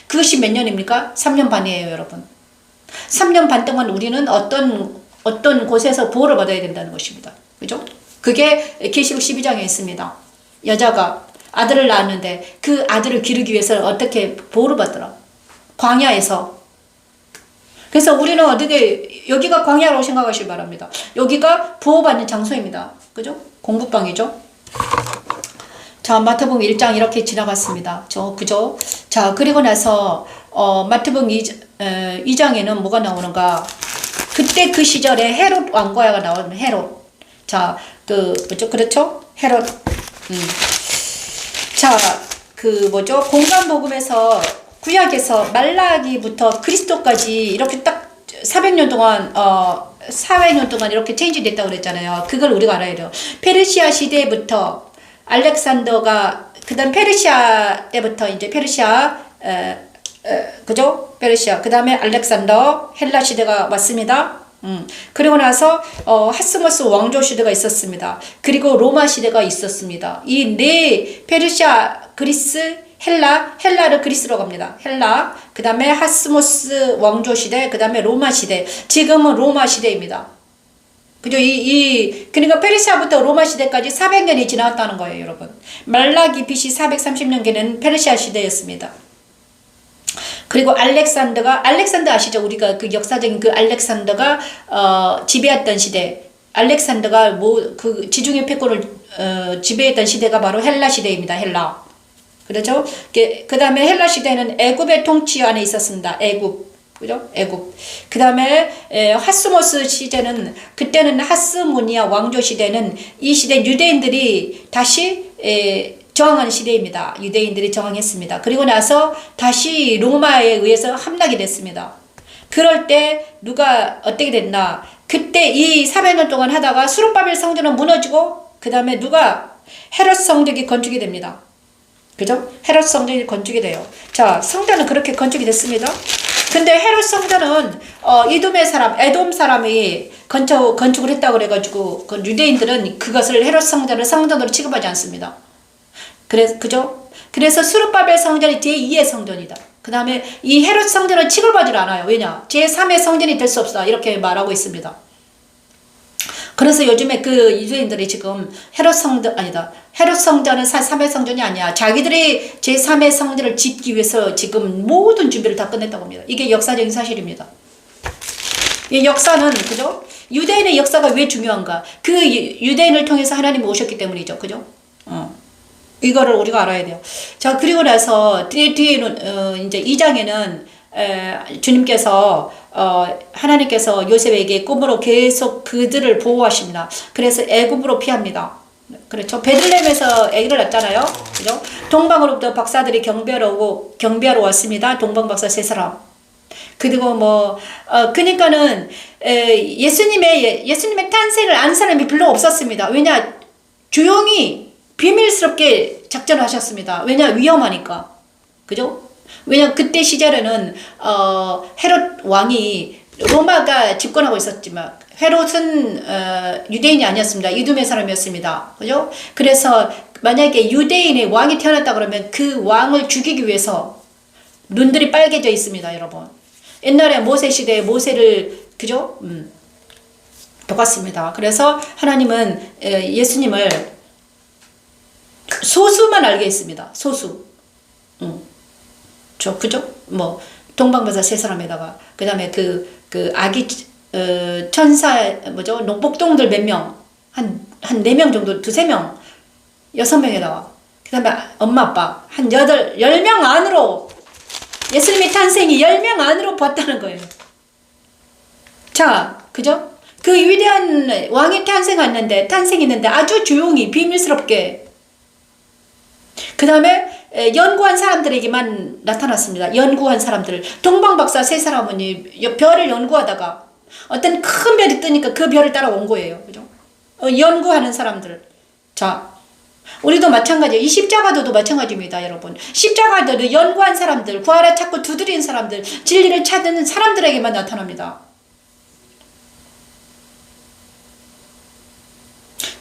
그것이 몇 년입니까? 3년 반이에요, 여러분. 3년 반 동안 우리는 어떤 곳에서 보호를 받아야 된다는 것입니다. 그죠? 그게 계시록 12장에 있습니다. 여자가 아들을 낳았는데 그 아들을 기르기 위해서 어떻게 보호를 받더라? 광야에서. 그래서 우리는 여기가 광야라고 생각하시기 바랍니다. 여기가 보호받는 장소입니다. 그죠? 공부방이죠? 자, 마태복음 1장 이렇게 지나갔습니다. 그죠? 자, 그리고 나서, 마태복음 2장에는 뭐가 나오는가? 그때 그 시절에 헤롯 왕과야가 나오는 헤롯. 자, 그렇죠? 헤롯. 자, 공간복음에서 구약에서 말라기부터 그리스도까지 이렇게 딱 400년 동안, 400년 동안 이렇게 체인지 됐다고 그랬잖아요. 그걸 우리가 알아야 돼요. 페르시아 시대부터 알렉산더가, 그 다음 페르시아 때부터 이제 그죠? 페르시아. 그 다음에 알렉산더, 헬라 시대가 왔습니다. 그리고 나서, 하스모스 왕조 시대가 있었습니다. 그리고 로마 시대가 있었습니다. 이 네, 페르시아, 그리스, 헬라를 그리스라고 합니다. 헬라, 그 다음에 하스모스 왕조 시대, 그 다음에 로마 시대. 지금은 로마 시대입니다. 그죠? 그러니까 페르시아부터 로마 시대까지 400년이 지났다는 거예요, 여러분. 말라기 BC 430년경에는 페르시아 시대였습니다. 그리고 알렉산더 아시죠? 우리가 그 역사적인 그 알렉산더가 지배했던 시대. 알렉산더가 그 지중해 패권을 지배했던 시대가 바로 헬라 시대입니다. 헬라. 그렇죠? 그 다음에 헬라 시대는 애굽의 통치 안에 있었습니다. 애굽. 그죠? 애굽. 그 다음에 하스모스 시대는, 그때는 하스모니아 왕조 시대는, 이 시대 유대인들이 다시 저항하는 시대입니다. 유대인들이 저항했습니다. 그리고 나서 다시 로마에 의해서 함락이 됐습니다. 그럴 때 누가 어떻게 됐나? 그때 이 400년 동안 하다가 수르바벨 성전은 무너지고, 그 다음에 헤롯 성전이 건축이 됩니다. 그죠? 헤롯 성전이 건축이 돼요. 자, 성전은 그렇게 건축이 됐습니다. 근데 헤롯 성전은 에돔 사람이 건축을 했다고 그래가지고 그 유대인들은 그것을 헤롯 성전으로 취급하지 않습니다. 그죠? 그래서 수르바벨 성전이 제2의 성전이다. 그 다음에 이 헤롯 성전은 취급하지 않아요. 왜냐? 제3의 성전이 될 수 없다. 이렇게 말하고 있습니다. 그래서 요즘에 그 유대인들이 지금 헤롯 성전은 3의 성전이 아니야. 자기들이 제3의 성전을 짓기 위해서 지금 모든 준비를 다 끝냈다고 합니다. 이게 역사적인 사실입니다. 이 역사는, 그죠? 유대인의 역사가 왜 중요한가? 그 유대인을 통해서 하나님이 오셨기 때문이죠. 그죠? 이거를 우리가 알아야 돼요. 자, 그리고 나서 뒤에는 이제 2장에는 주님께서 하나님께서 요셉에게 꿈으로 계속 그들을 보호하십니다. 그래서 애굽으로 피합니다. 그렇죠. 베들레헴에서 아기를 낳잖아요. 그죠? 동방으로부터 박사들이 경배하러 왔습니다. 동방 박사 3사람. 그리고 그러니까는 예수님의 탄생을 안 사람이 별로 없었습니다. 왜냐? 조용히 비밀스럽게 작전을 하셨습니다. 왜냐? 위험하니까. 그죠? 왜냐? 그때 시절에는 헤롯 왕이 로마가 집권하고 있었지만 헤롯은 유대인이 아니었습니다. 이두메 사람이었습니다. 그죠? 그래서 만약에 유대인의 왕이 태어났다 그러면 그 왕을 죽이기 위해서 눈들이 빨개져 있습니다, 여러분. 옛날에 모세 시대에 모세를, 그죠? 똑같습니다. 그래서 하나님은 예수님을 소수만 알게 했습니다. 소수. 그죠? 동방박사 3사람에다가, 그 다음에 그 아기, 천사, 복동들 몇 명, 한 4명 정도, 2-3명, 6명에다가, 그 다음에 엄마, 아빠, 한 10명 안으로, 예수님의 탄생이 10명 안으로 봤다는 거예요. 자, 그죠? 그 위대한 왕이 탄생했는데 아주 조용히, 비밀스럽게, 그 다음에 연구한 사람들에게만 나타났습니다. 연구한 사람들. 동방박사 3사람은 별을 연구하다가 어떤 큰 별이 뜨니까 그 별을 따라온 거예요. 그죠? 연구하는 사람들. 자, 우리도 마찬가지예요. 이 십자가도도 마찬가지입니다, 여러분. 십자가도도 연구한 사람들, 구하라 찾고 두드린 사람들, 진리를 찾는 사람들에게만 나타납니다.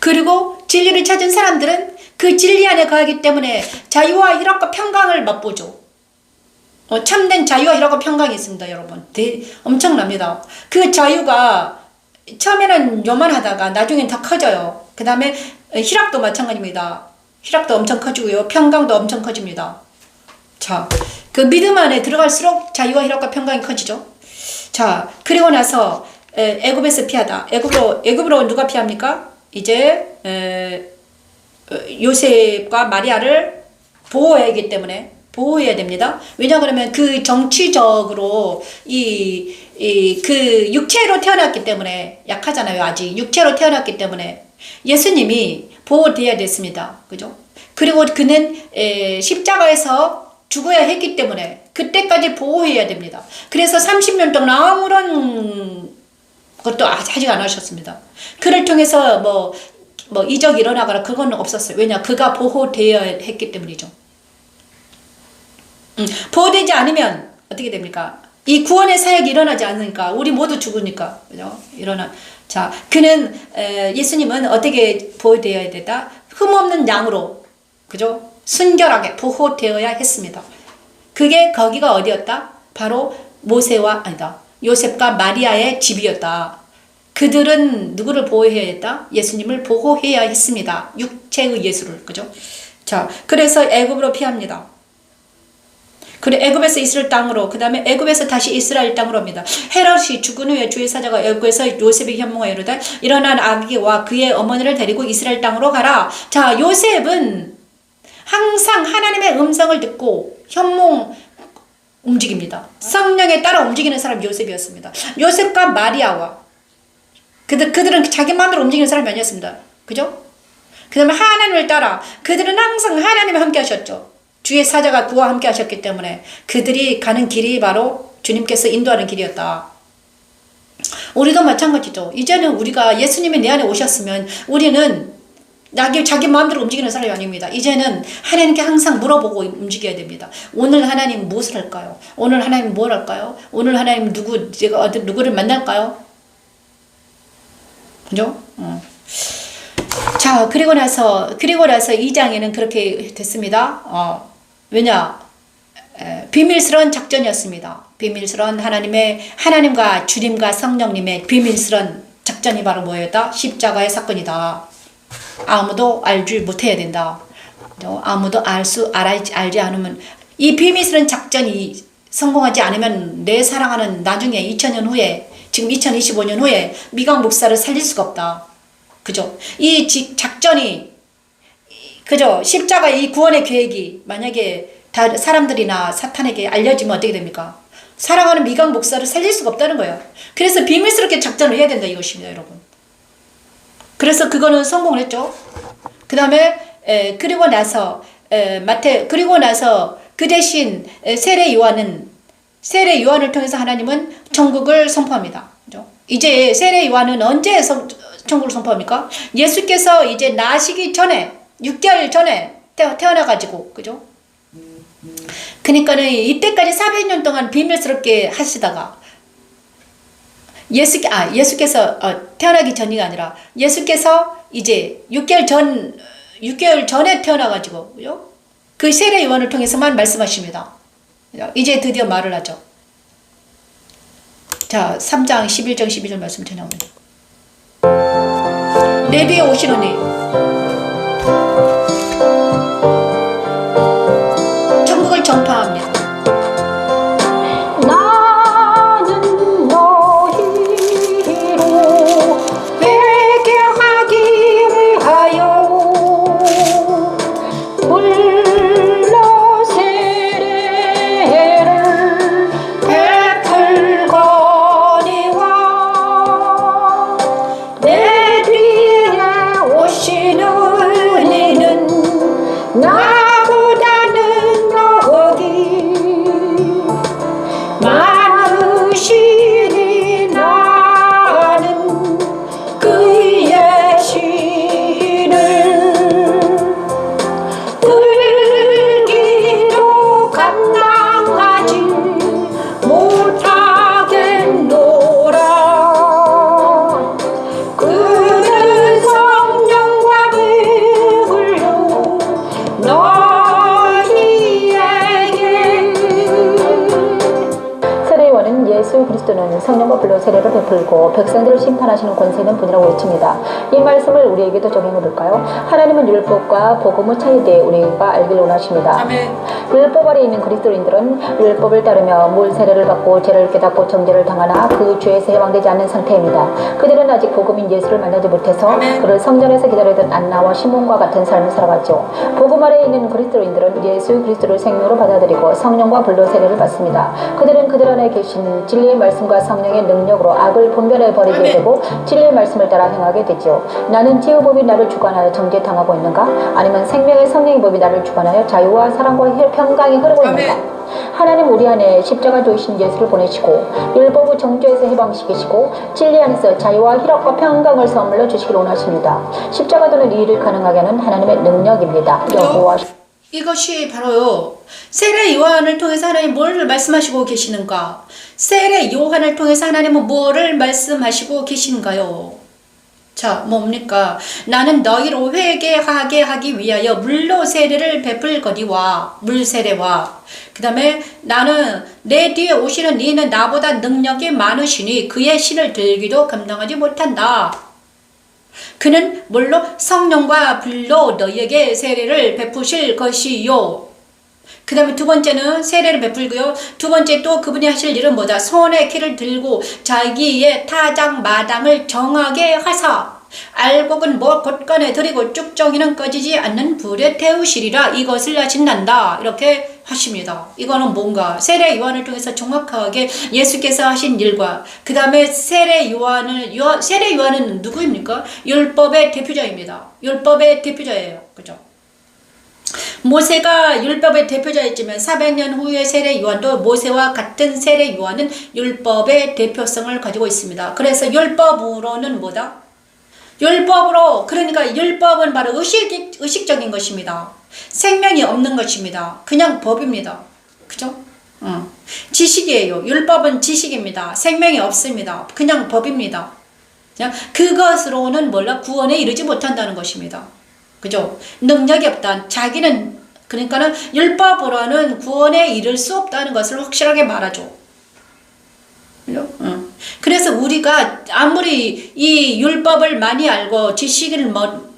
그리고 진리를 찾은 사람들은 그 진리 안에 거하기 때문에 자유와 희락과 평강을 맛보죠. 참된 자유와 희락과 평강이 있습니다, 여러분. 엄청납니다. 그 자유가 처음에는 요만하다가 나중엔 더 커져요. 그 다음에 희락도 마찬가지입니다. 희락도 엄청 커지고요. 평강도 엄청 커집니다. 자, 그 믿음 안에 들어갈수록 자유와 희락과 평강이 커지죠. 자, 그리고 나서 애굽에서 피하다. 애굽으로 누가 피합니까? 이제 요셉과 마리아를 보호해야 됩니다. 왜냐 그러면 그 정치적으로 그 육체로 태어났기 때문에 약하잖아요. 아직 육체로 태어났기 때문에 예수님이 보호되어야 됐습니다. 그죠? 그리고 그는 십자가에서 죽어야 했기 때문에 그때까지 보호해야 됩니다. 그래서 30년 동안 아무런 것도 아직 안 하셨습니다. 그를 통해서 이적이 일어나거나 그건 없었어요. 왜냐? 그가 보호되어야 했기 때문이죠. 보호되지 않으면 어떻게 됩니까? 이 구원의 사역이 일어나지 않으니까 우리 모두 죽으니까. 그죠? 자, 예수님은 어떻게 보호되어야 되다? 흠없는 양으로, 그죠? 순결하게 보호되어야 했습니다. 거기가 어디였다? 바로 요셉과 마리아의 집이었다. 그들은 누구를 보호해야 했다? 예수님을 보호해야 했습니다. 육체의 예수를. 그죠? 자, 그래서 애굽으로 피합니다. 그래 애굽에서 이스라엘 땅으로, 그 다음에 애굽에서 다시 이스라엘 땅으로 옵니다. 헤롯이 죽은 후에 주의 사자가 애굽에서 요셉에게 현몽하여 이르되 일어난 아기와 그의 어머니를 데리고 이스라엘 땅으로 가라. 자, 요셉은 항상 하나님의 음성을 듣고 현몽 움직입니다. 성령에 따라 움직이는 사람이 요셉이었습니다. 요셉과 마리아와 그들은 자기 마음대로 움직이는 사람이 아니었습니다. 그죠? 그 다음에 하나님을 따라 그들은 항상 하나님과 함께 하셨죠. 주의 사자가 그와 함께 하셨기 때문에 그들이 가는 길이 바로 주님께서 인도하는 길이었다. 우리도 마찬가지죠. 이제는 우리가 예수님이 내 안에 오셨으면 우리는 자기 마음대로 움직이는 사람이 아닙니다. 이제는 하나님께 항상 물어보고 움직여야 됩니다. 오늘 하나님 무엇을 할까요? 오늘 하나님 뭘 할까요? 오늘 하나님 제가 누구를 만날까요? 그죠? 자, 그리고 나서 2장에는 그렇게 됐습니다. 왜냐? 비밀스러운 작전이었습니다. 비밀스러운 하나님과 주님과 성령님의 비밀스러운 작전이 바로 뭐였다? 십자가의 사건이다. 아무도 알지 못해야 된다. 아무도 알지 않으면, 이 비밀스러운 작전이 성공하지 않으면 내 사랑하는 나중에 2000년 후에, 지금 2025년 후에 미강 목사를 살릴 수가 없다. 그죠? 이 작전이, 그죠? 십자가의 이 구원의 계획이 만약에 사람들이나 사탄에게 알려지면 어떻게 됩니까? 사랑하는 미강 목사를 살릴 수가 없다는 거예요. 그래서 비밀스럽게 작전을 해야 된다 이것입니다, 여러분. 그래서 그거는 성공을 했죠. 그 다음에 그리고 나서 그 대신 세례 요한을 통해서 하나님은 천국을 선포합니다. 그죠? 이제 세례 요한은 언제 천국을 선포합니까? 예수께서 이제 나시기 전에 6개월 전에 태어나가지고, 그죠? 그러니까는 이때까지 400년 동안 비밀스럽게 하시다가 예수께서 태어나기 전이 아니라 예수께서 이제 6개월 전에 태어나가지고, 그죠? 그 세례 요한을 통해서만 말씀하십니다. 이제 드디어 말을 하죠. 자, 3장 11절 12절 말씀 전해옵니다. 내 뒤에 오시노니 천국을 전파합니다. 성령과 불로 세례를 베풀고 백성들을 심판하시는 권세 있는 분이라고 외칩니다. 이 말씀을 우리에게도 적용해 볼까요? 하나님은 율법과 복음의 차이에 대해 우리가 알기를 원하십니다. 아멘. 율법 아래 있는 그리스도인들은 율법을 따르며 물 세례를 받고 죄를 깨닫고 정죄를 당하나 그 죄에서 해방되지 않는 상태입니다. 그들은 아직 복음인 예수를 만나지 못해서 그를 성전에서 기다리던 안나와 시몬과 같은 삶을 살아갔죠. 복음 아래 있는 그리스도인들은 예수 그리스도를 생명으로 받아들이고 성령과 불로 세례를 받습니다. 그들은 그들 안에 계신 진리의 말씀과 성령의 능력으로 악을 분별해 버리게 되고 진리의 말씀을 따라 행하게 되죠. 나는 지의 법이 나를 주관하여 정죄당하고 있는가? 아니면 생명의 성령의 법이 나를 주관하여 자유와 사랑과 평강이 흐르고 있는가? 하나님 우리 안에 십자가 조이신 예수를 보내시고 율법의 정죄에서 해방시키시고 진리 안에서 자유와 희락과 평강을 선물로 주시길 원하십니다. 십자가도는 이 일을 가능하게 하는 하나님의 능력입니다. 여호와 이것이 바로요, 세례 요한을 통해서 하나님 뭘 말씀하시고 계시는가? 세례 요한을 통해서 하나님은 뭐를 말씀하시고 계신가요? 자, 뭡니까? 나는 너희로 회개하게 하기 위하여 물로 세례를 베풀거니와, 물세례와. 그 다음에 나는 내 뒤에 오시는 이는 나보다 능력이 많으시니 그의 신을 들기도 감당하지 못한다. 그는 물로 성령과 불로 너희에게 세례를 베푸실 것이요. 그 다음에 두 번째는 세례를 베풀고요. 두 번째 또 그분이 하실 일은 뭐다? 손에 키를 들고 자기의 타작 마당을 정하게 하사 알곡은 뭐 곳간에 들이고 쭉정이는 꺼지지 않는 불에 태우시리라. 이것을 하신단다. 이렇게 하십니다. 이거는 뭔가 세례 요한을 통해서 정확하게 예수께서 하신 일과 그 다음에 세례 요한은 누구입니까? 율법의 대표자입니다. 율법의 대표자예요. 그죠? 모세가 율법의 대표자였지만 400년 후의 세례 요한도 모세와 같은 세례 요한은 율법의 대표성을 가지고 있습니다. 그래서 율법으로는 뭐다? 율법으로, 그러니까 율법은 바로 의식적인 것입니다. 생명이 없는 것입니다. 그냥 법입니다. 그죠? 지식이에요. 율법은 지식입니다. 생명이 없습니다. 그냥 법입니다. 그냥 그것으로는 몰라 구원에 이르지 못한다는 것입니다. 그죠? 능력이 없다. 자기는, 그러니까는 율법으로는 구원에 이를 수 없다는 것을 확실하게 말하죠. 그죠? 그래서 우리가 아무리 이 율법을 많이 알고 지식을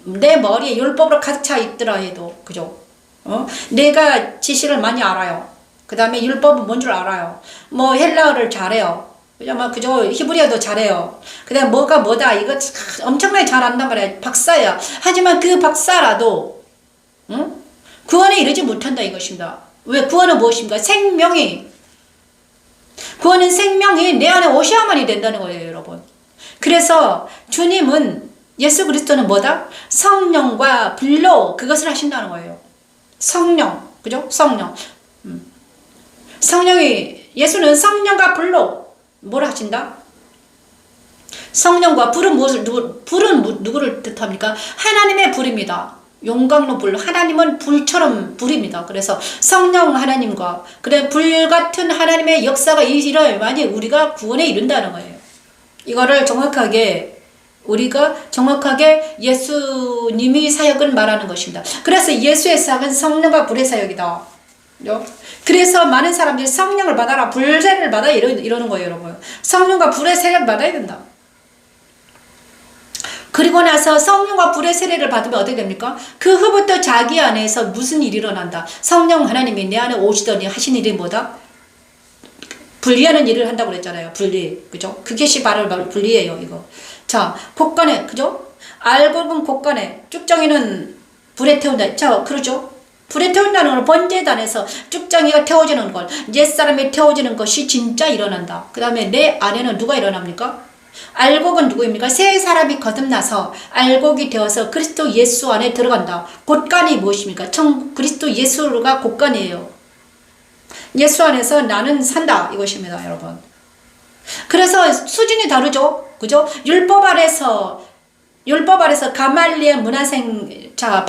내 머리에 율법으로 가득 차 있더라 해도, 그죠? 내가 지식을 많이 알아요. 그 다음에 율법은 뭔 줄 알아요. 뭐 헬라어를 잘해요. 그죠? 히브리어도 잘해요. 그 다음에 뭐다 이거 엄청나게 잘한단 말이야. 박사야. 하지만 그 박사라도 구원에 이르지 못한다 이것입니다. 왜? 구원은 무엇입니까? 구원은 생명이 내 안에 오셔야만이 된다는 거예요, 여러분. 그래서 주님은, 예수 그리스도는 뭐다? 성령과 불로 그것을 하신다는 거예요. 성령, 그죠? 성령. 예수는 성령과 불로 뭘 하신다? 성령과 불은 누구를 뜻합니까? 하나님의 불입니다. 용광로 불, 하나님은 불처럼 불입니다. 그래서 성령 하나님과 그래 불 같은 하나님의 역사가 일어야만이 우리가 구원에 이른다는 거예요. 이거를 우리가 정확하게 예수님이 사역을 말하는 것입니다. 그래서 예수의 사역은 성령과 불의 사역이다. 그래서 많은 사람들이 성령을 받아라, 불세례를 받아 이러는 거예요, 여러분. 성령과 불의 세례를 받아야 된다. 그리고 나서 성령과 불의 세례를 받으면 어떻게 됩니까? 그 후부터 자기 안에서 무슨 일이 일어난다? 성령 하나님이 내 안에 오시더니 하신 일이 뭐다? 분리하는 일을 한다고 그랬잖아요. 분리. 그죠? 그것이 바로 분리예요, 이거. 자, 곳간에, 그죠? 알곡은 곳간에, 쭉정이는 불에 태운다. 자, 그러죠? 불에 태운다는 걸 번제단에서 쭉정이가 태워지는 것, 옛사람이 태워지는 것이 진짜 일어난다. 그 다음에 내 안에는 누가 일어납니까? 알곡은 누구입니까? 새 사람이 거듭나서 알곡이 되어서 그리스도 예수 안에 들어간다. 곳간이 무엇입니까? 그리스도 예수가 곳간이에요. 예수 안에서 나는 산다 이것입니다, 여러분. 그래서 수준이 다르죠. 그죠? 율법 아래서 가말리엘 문화생, 자,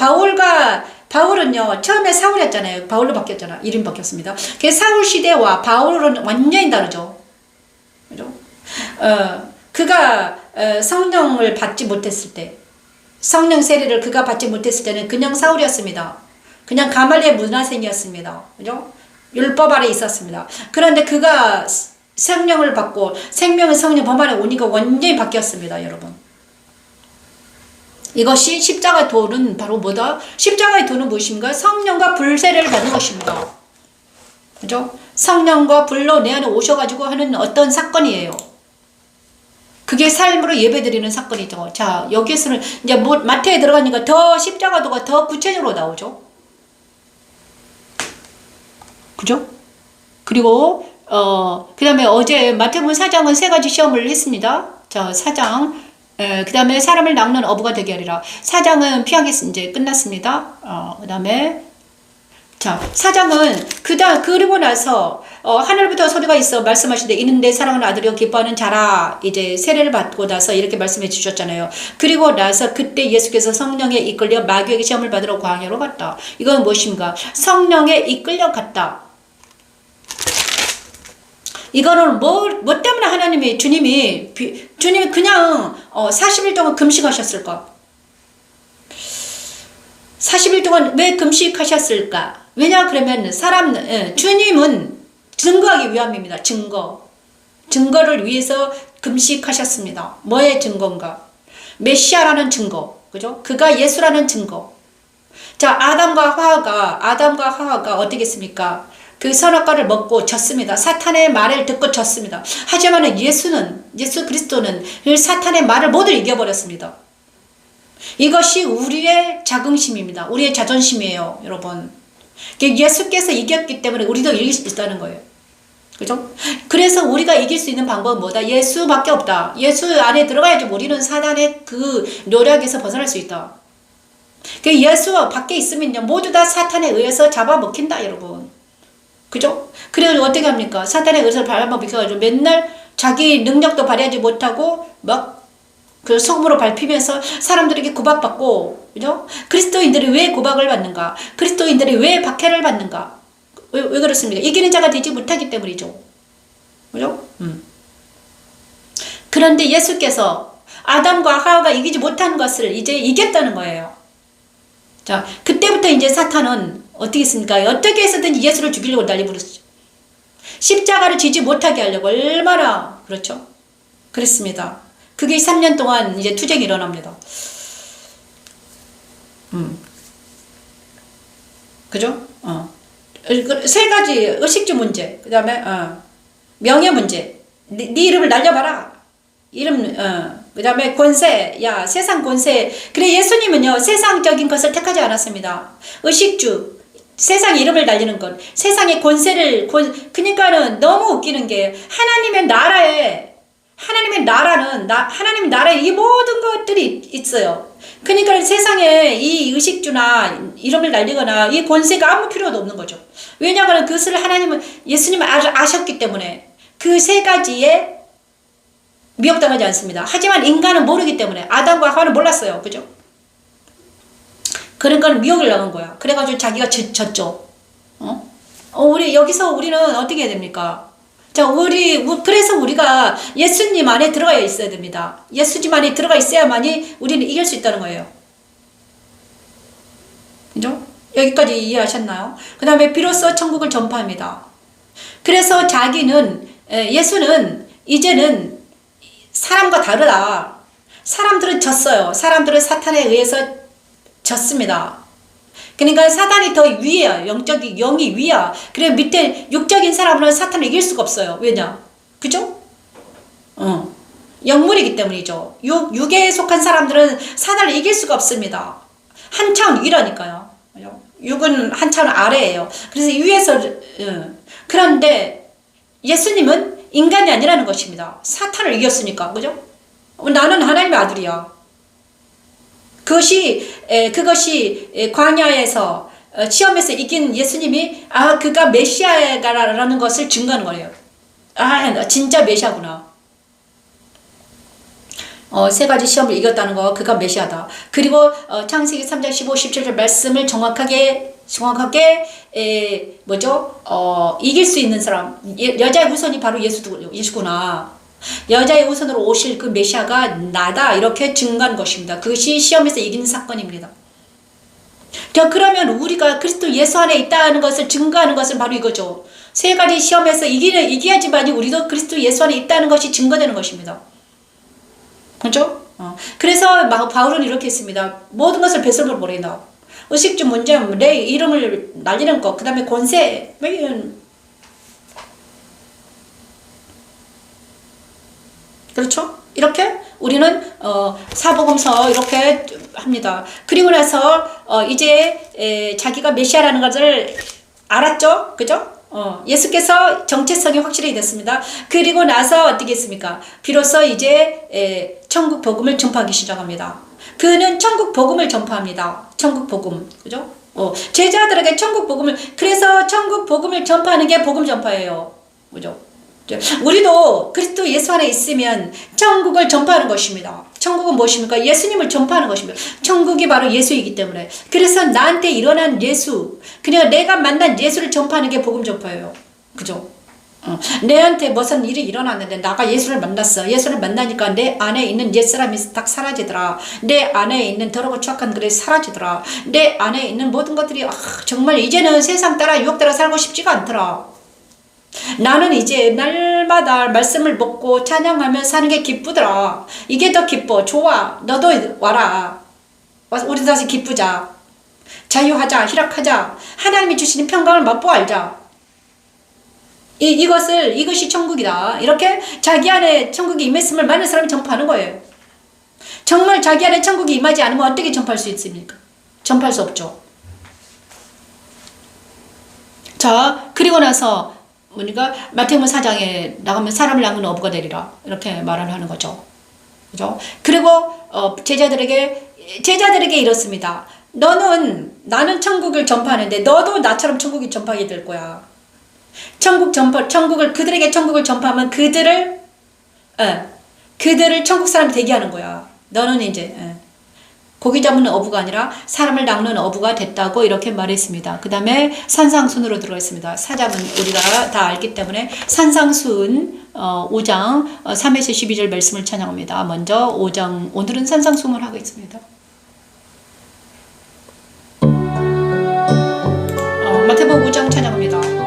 바울은요, 처음에 사울이었잖아요. 바울로 바뀌었잖아. 이름 바뀌었습니다. 그 사울 시대와 바울은 완전히 다르죠. 그죠? 그가 성령을 받지 못했을 때, 성령 세례를 그가 받지 못했을 때는 그냥 사울이었습니다. 그냥 가말리엘 문화생이었습니다. 그죠? 율법 아래 있었습니다. 그런데 그가 성령을 받고 생명의 성령 범안에 오니까 완전히 바뀌었습니다, 여러분. 이것이 십자가의 도는 바로 뭐다? 십자가의 도는 무엇인가? 성령과 불세례를 받는 것입니다. 그죠? 성령과 불로 내 안에 오셔가지고 하는 어떤 사건이에요. 그게 삶으로 예배드리는 사건이죠. 자, 여기에서는 이제 마태에 들어가니까 더 십자가도가 더 구체적으로 나오죠. 그죠? 그리고 그 다음에 어제 마태복음 4장은 3가지 시험을 했습니다. 자, 4장 그 다음에 사람을 낚는 어부가 되게 하리라. 4장은 피하게 이제 끝났습니다. 그 다음에 자, 4장은 그리고 나서 하늘부터 소리가 있어 말씀하시되 이는 내 사랑하는 아들이요 기뻐하는 자라. 이제 세례를 받고 나서 이렇게 말씀해 주셨잖아요. 그리고 나서 그때 예수께서 성령에 이끌려 마귀에게 시험을 받으러 광야로 갔다. 이건 무엇인가? 성령에 이끌려 갔다. 이거는 뭐 때문에 하나님이, 주님이 그냥 40일 동안 금식하셨을까? 40일 동안 왜 금식하셨을까? 왜냐 그러면 주님은 증거하기 위함입니다. 증거를 위해서 금식하셨습니다. 뭐의 증거인가? 메시아라는 증거, 그죠? 그가 예수라는 증거. 자, 아담과 하와가 어떻게 했습니까? 그 선악과를 먹고 졌습니다. 사탄의 말을 듣고 졌습니다. 하지만 예수 그리스도는 그 사탄의 말을 모두 이겨버렸습니다. 이것이 우리의 자긍심입니다. 우리의 자존심이에요, 여러분. 예수께서 이겼기 때문에 우리도 이길 수 있다는 거예요. 그죠? 그래서 우리가 이길 수 있는 방법은 뭐다? 예수밖에 없다. 예수 안에 들어가야지 우리는 사단의 그 노력에서 벗어날 수 있다. 예수 밖에 있으면요, 모두 다 사탄에 의해서 잡아먹힌다, 여러분. 그죠? 그래서 어떻게 합니까? 사탄에 의해서 잡아먹혀가지고 맨날 자기 능력도 발휘하지 못하고 막 그 속으로 밟히면서 사람들에게 구박받고, 그죠? 그리스도인들이 왜 구박을 받는가? 그리스도인들이 왜 박해를 받는가? 왜 그렇습니까? 이기는 자가 되지 못하기 때문이죠. 그죠? 그런데 예수께서 아담과 하와가 이기지 못한 것을 이제 이겼다는 거예요. 자, 그때부터 이제 사탄은 어떻게 했습니까? 어떻게 해서든지 예수를 죽이려고 난리 부르시죠. 십자가를 지지 못하게 하려고 얼마나, 그렇죠? 그랬습니다. 그게 3년 동안 이제 투쟁이 일어납니다. 그죠? 세 가지 의식주 문제, 그 다음에 명예 문제, 네 이름을 날려봐라. 그 다음에 권세, 세상 권세. 그래, 예수님은요, 세상적인 것을 택하지 않았습니다. 의식주, 세상 이름을 날리는 것, 세상의 권세를, 그러니까는 너무 웃기는 게, 하나님의 나라에 이 모든 것들이 있어요. 그러니까 세상에 이 의식주나 이름을 날리거나 이 권세가 아무 필요도 없는 거죠. 왜냐하면 그것을 예수님은 아셨기 때문에 그 세 가지에 미혹당하지 않습니다. 하지만 인간은 모르기 때문에, 아담과 하와는 몰랐어요. 그죠? 그러니까 미혹을 당한 거야. 그래가지고 자기가 졌죠. 우리는 어떻게 해야 됩니까? 자, 그래서 우리가 예수님 안에 들어가 있어야 됩니다. 예수님 안에 들어가 있어야만이 우리는 이길 수 있다는 거예요. 그죠? 여기까지 이해하셨나요? 그 다음에 비로소 천국을 전파합니다. 그래서 예수는 이제는 사람과 다르다. 사람들은 졌어요. 사람들은 사탄에 의해서 졌습니다. 그러니까 사탄이 더 위야. 영이 위야. 그래, 밑에 육적인 사람은 사탄을 이길 수가 없어요. 왜냐? 그죠? 영물이기 때문이죠. 육에 속한 사람들은 사탄을 이길 수가 없습니다. 한 차원 위라니까요. 육은 한 차원 아래예요. 그래서 위에서, 그런데 예수님은 인간이 아니라는 것입니다. 사탄을 이겼으니까. 그죠? 나는 하나님의 아들이야. 그것이 광야에서 시험에서 이긴 예수님이 그가 메시아라는 것을 증거하는 거예요. 진짜 메시아구나. 세 가지 시험을 이겼다는 거, 그가 메시아다. 그리고 창세기 3장 15, 17절 말씀을 정확하게 이길 수 있는 사람, 여자의 후손이 바로 예수구나. 여자의 후손으로 오실 그 메시아가 나다, 이렇게 증거한 것입니다. 그것이 시험에서 이기는 사건입니다. 그러면 우리가 그리스도 예수 안에 있다는 것을 증거하는 것은 바로 이거죠. 세 가지 시험에서 이겨야지만이 우리도 그리스도 예수 안에 있다는 것이 증거되는 것입니다. 그렇죠? 그래서 바울은 이렇게 했습니다. 모든 것을 배설물 버린다. 의식주 문제, 내 이름을 날리는 것, 그 다음에 권세, 그렇죠? 이렇게 우리는 사복음서 이렇게 합니다. 그리고 나서 이제 자기가 메시아라는 것을 알았죠? 그죠? 예수께서 정체성이 확실히 됐습니다. 그리고 나서 어떻게 했습니까? 비로소 이제 천국 복음을 전파하기 시작합니다. 그는 천국 복음을 전파합니다. 천국 복음, 그죠? 제자들에게 천국 복음을, 그래서 천국 복음을 전파하는 게 복음 전파예요. 그죠? 우리도 그리스도 예수 안에 있으면 천국을 전파하는 것입니다. 천국은 무엇입니까? 예수님을 전파하는 것입니다. 천국이 바로 예수이기 때문에. 그래서 나한테 일어난 예수, 그냥 내가 만난 예수를 전파하는 게 복음 전파예요. 그죠? 내한테 무슨 일이 일어났는데 나가 예수를 만났어. 예수를 만나니까 내 안에 있는 옛사람이 딱 사라지더라. 내 안에 있는 더럽고 추악한 그릇이 사라지더라. 내 안에 있는 모든 것들이 정말 이제는 세상 따라 유혹 따라 살고 싶지가 않더라. 나는 이제 날마다 말씀을 먹고 찬양하며 사는 게 기쁘더라. 이게 더 기뻐. 좋아. 너도 와라. 우리 다시 기쁘자. 자유하자. 희락하자. 하나님이 주시는 평강을 맛보아 알자. 이것이 천국이다. 이렇게 자기 안에 천국이 임했음을 많은 사람이 전파하는 거예요. 정말 자기 안에 천국이 임하지 않으면 어떻게 전파할 수 있습니까? 전파할 수 없죠. 자, 그리고 나서 우리가 마태복음 4장에 나가면 사람을 낳는 어부가 되리라. 이렇게 말을 하는 거죠. 그죠? 그리고 제자들에게 이렇습니다. 나는 천국을 전파하는데 너도 나처럼 천국을 전파하게 될 거야. 그들에게 천국을 전파하면 그들을 천국 사람이 되게 하는 거야. 너는 이제 고기 잡는 어부가 아니라 사람을 낚는 어부가 됐다고 이렇게 말했습니다. 그 다음에 산상순으로 들어있습니다. 사장은 우리가 다 알기 때문에 산상순 5장 3에서 12절 말씀을 찬양합니다. 먼저 5장 오늘은 산상순을 하겠습니다. 마태복음 5장 찬양합니다.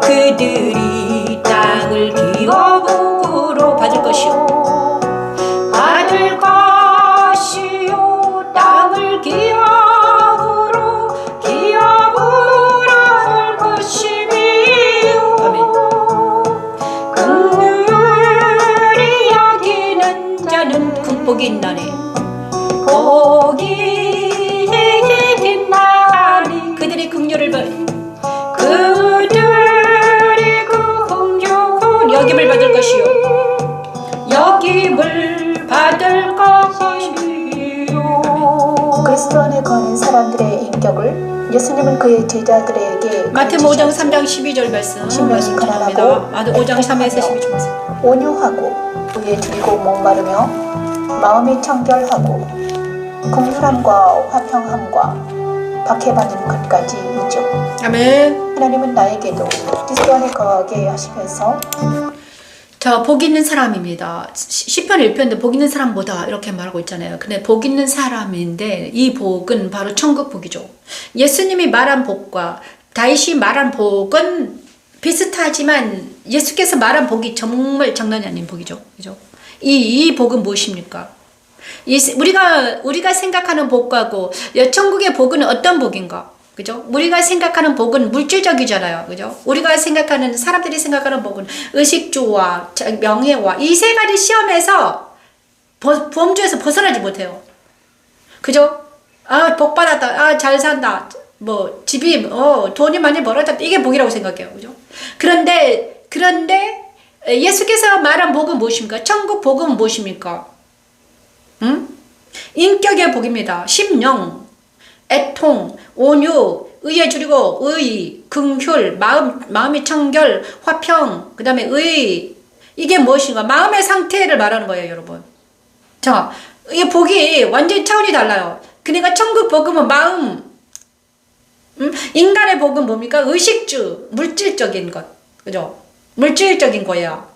그들이 땅을 기업으로 받을 것이요 땅을 기업으로 받을 것이며 아멘. 긍휼히 여기는 자는 복이 있나니 복이 있나니 그들이 긍휼을 여김을 받을 것이요 여김을 받을 것이요. 그리스도 안에 거하는 사람들의 인격을 예수님은 그의 제자들에게 마태복음 5장 3장 12절 말씀 신명이 가난하고 5장 3에서 12절 말씀 온유하고 의에 줄이고 목마르며 마음이 청결하고 긍휼함과 화평함과 박해받는 것까지 있죠. 아멘. 하나님은 나에게도 그리스도 안에 거하게 하시면서 자, 복 있는 사람입니다. 시편 1편도 복 있는 사람 뭐다 이렇게 말하고 있잖아요. 근데 복 있는 사람인데 이 복은 바로 천국 복이죠. 예수님이 말한 복과 다윗이 말한 복은 비슷하지만 예수께서 말한 복이 정말 장난이 아닌 복이죠. 그죠? 이 복은 무엇입니까? 우리가 생각하는 복과고 천국의 복은 어떤 복인가? 그죠? 우리가 생각하는 복은 물질적이잖아요. 그죠? 우리가 생각하는, 사람들이 생각하는 복은 의식주와 명예와 이 세 가지 시험에서 범주에서 벗어나지 못해요. 그죠? 복 받았다. 잘 산다. 집이, 돈이 많이 벌어졌다. 이게 복이라고 생각해요. 그죠? 그런데 예수께서 말한 복은 무엇입니까? 천국 복은 무엇입니까? 인격의 복입니다. 심령, 애통, 온유, 의에 줄이고 의, 긍휼, 마음이 청결, 화평, 그 다음에 의. 이게 무엇인가? 마음의 상태를 말하는 거예요, 여러분. 자, 이 복이 완전히 차원이 달라요. 그러니까 천국 복음은 마음, 인간의 복은 뭡니까? 의식주, 물질적인 것. 그죠? 물질적인 거예요.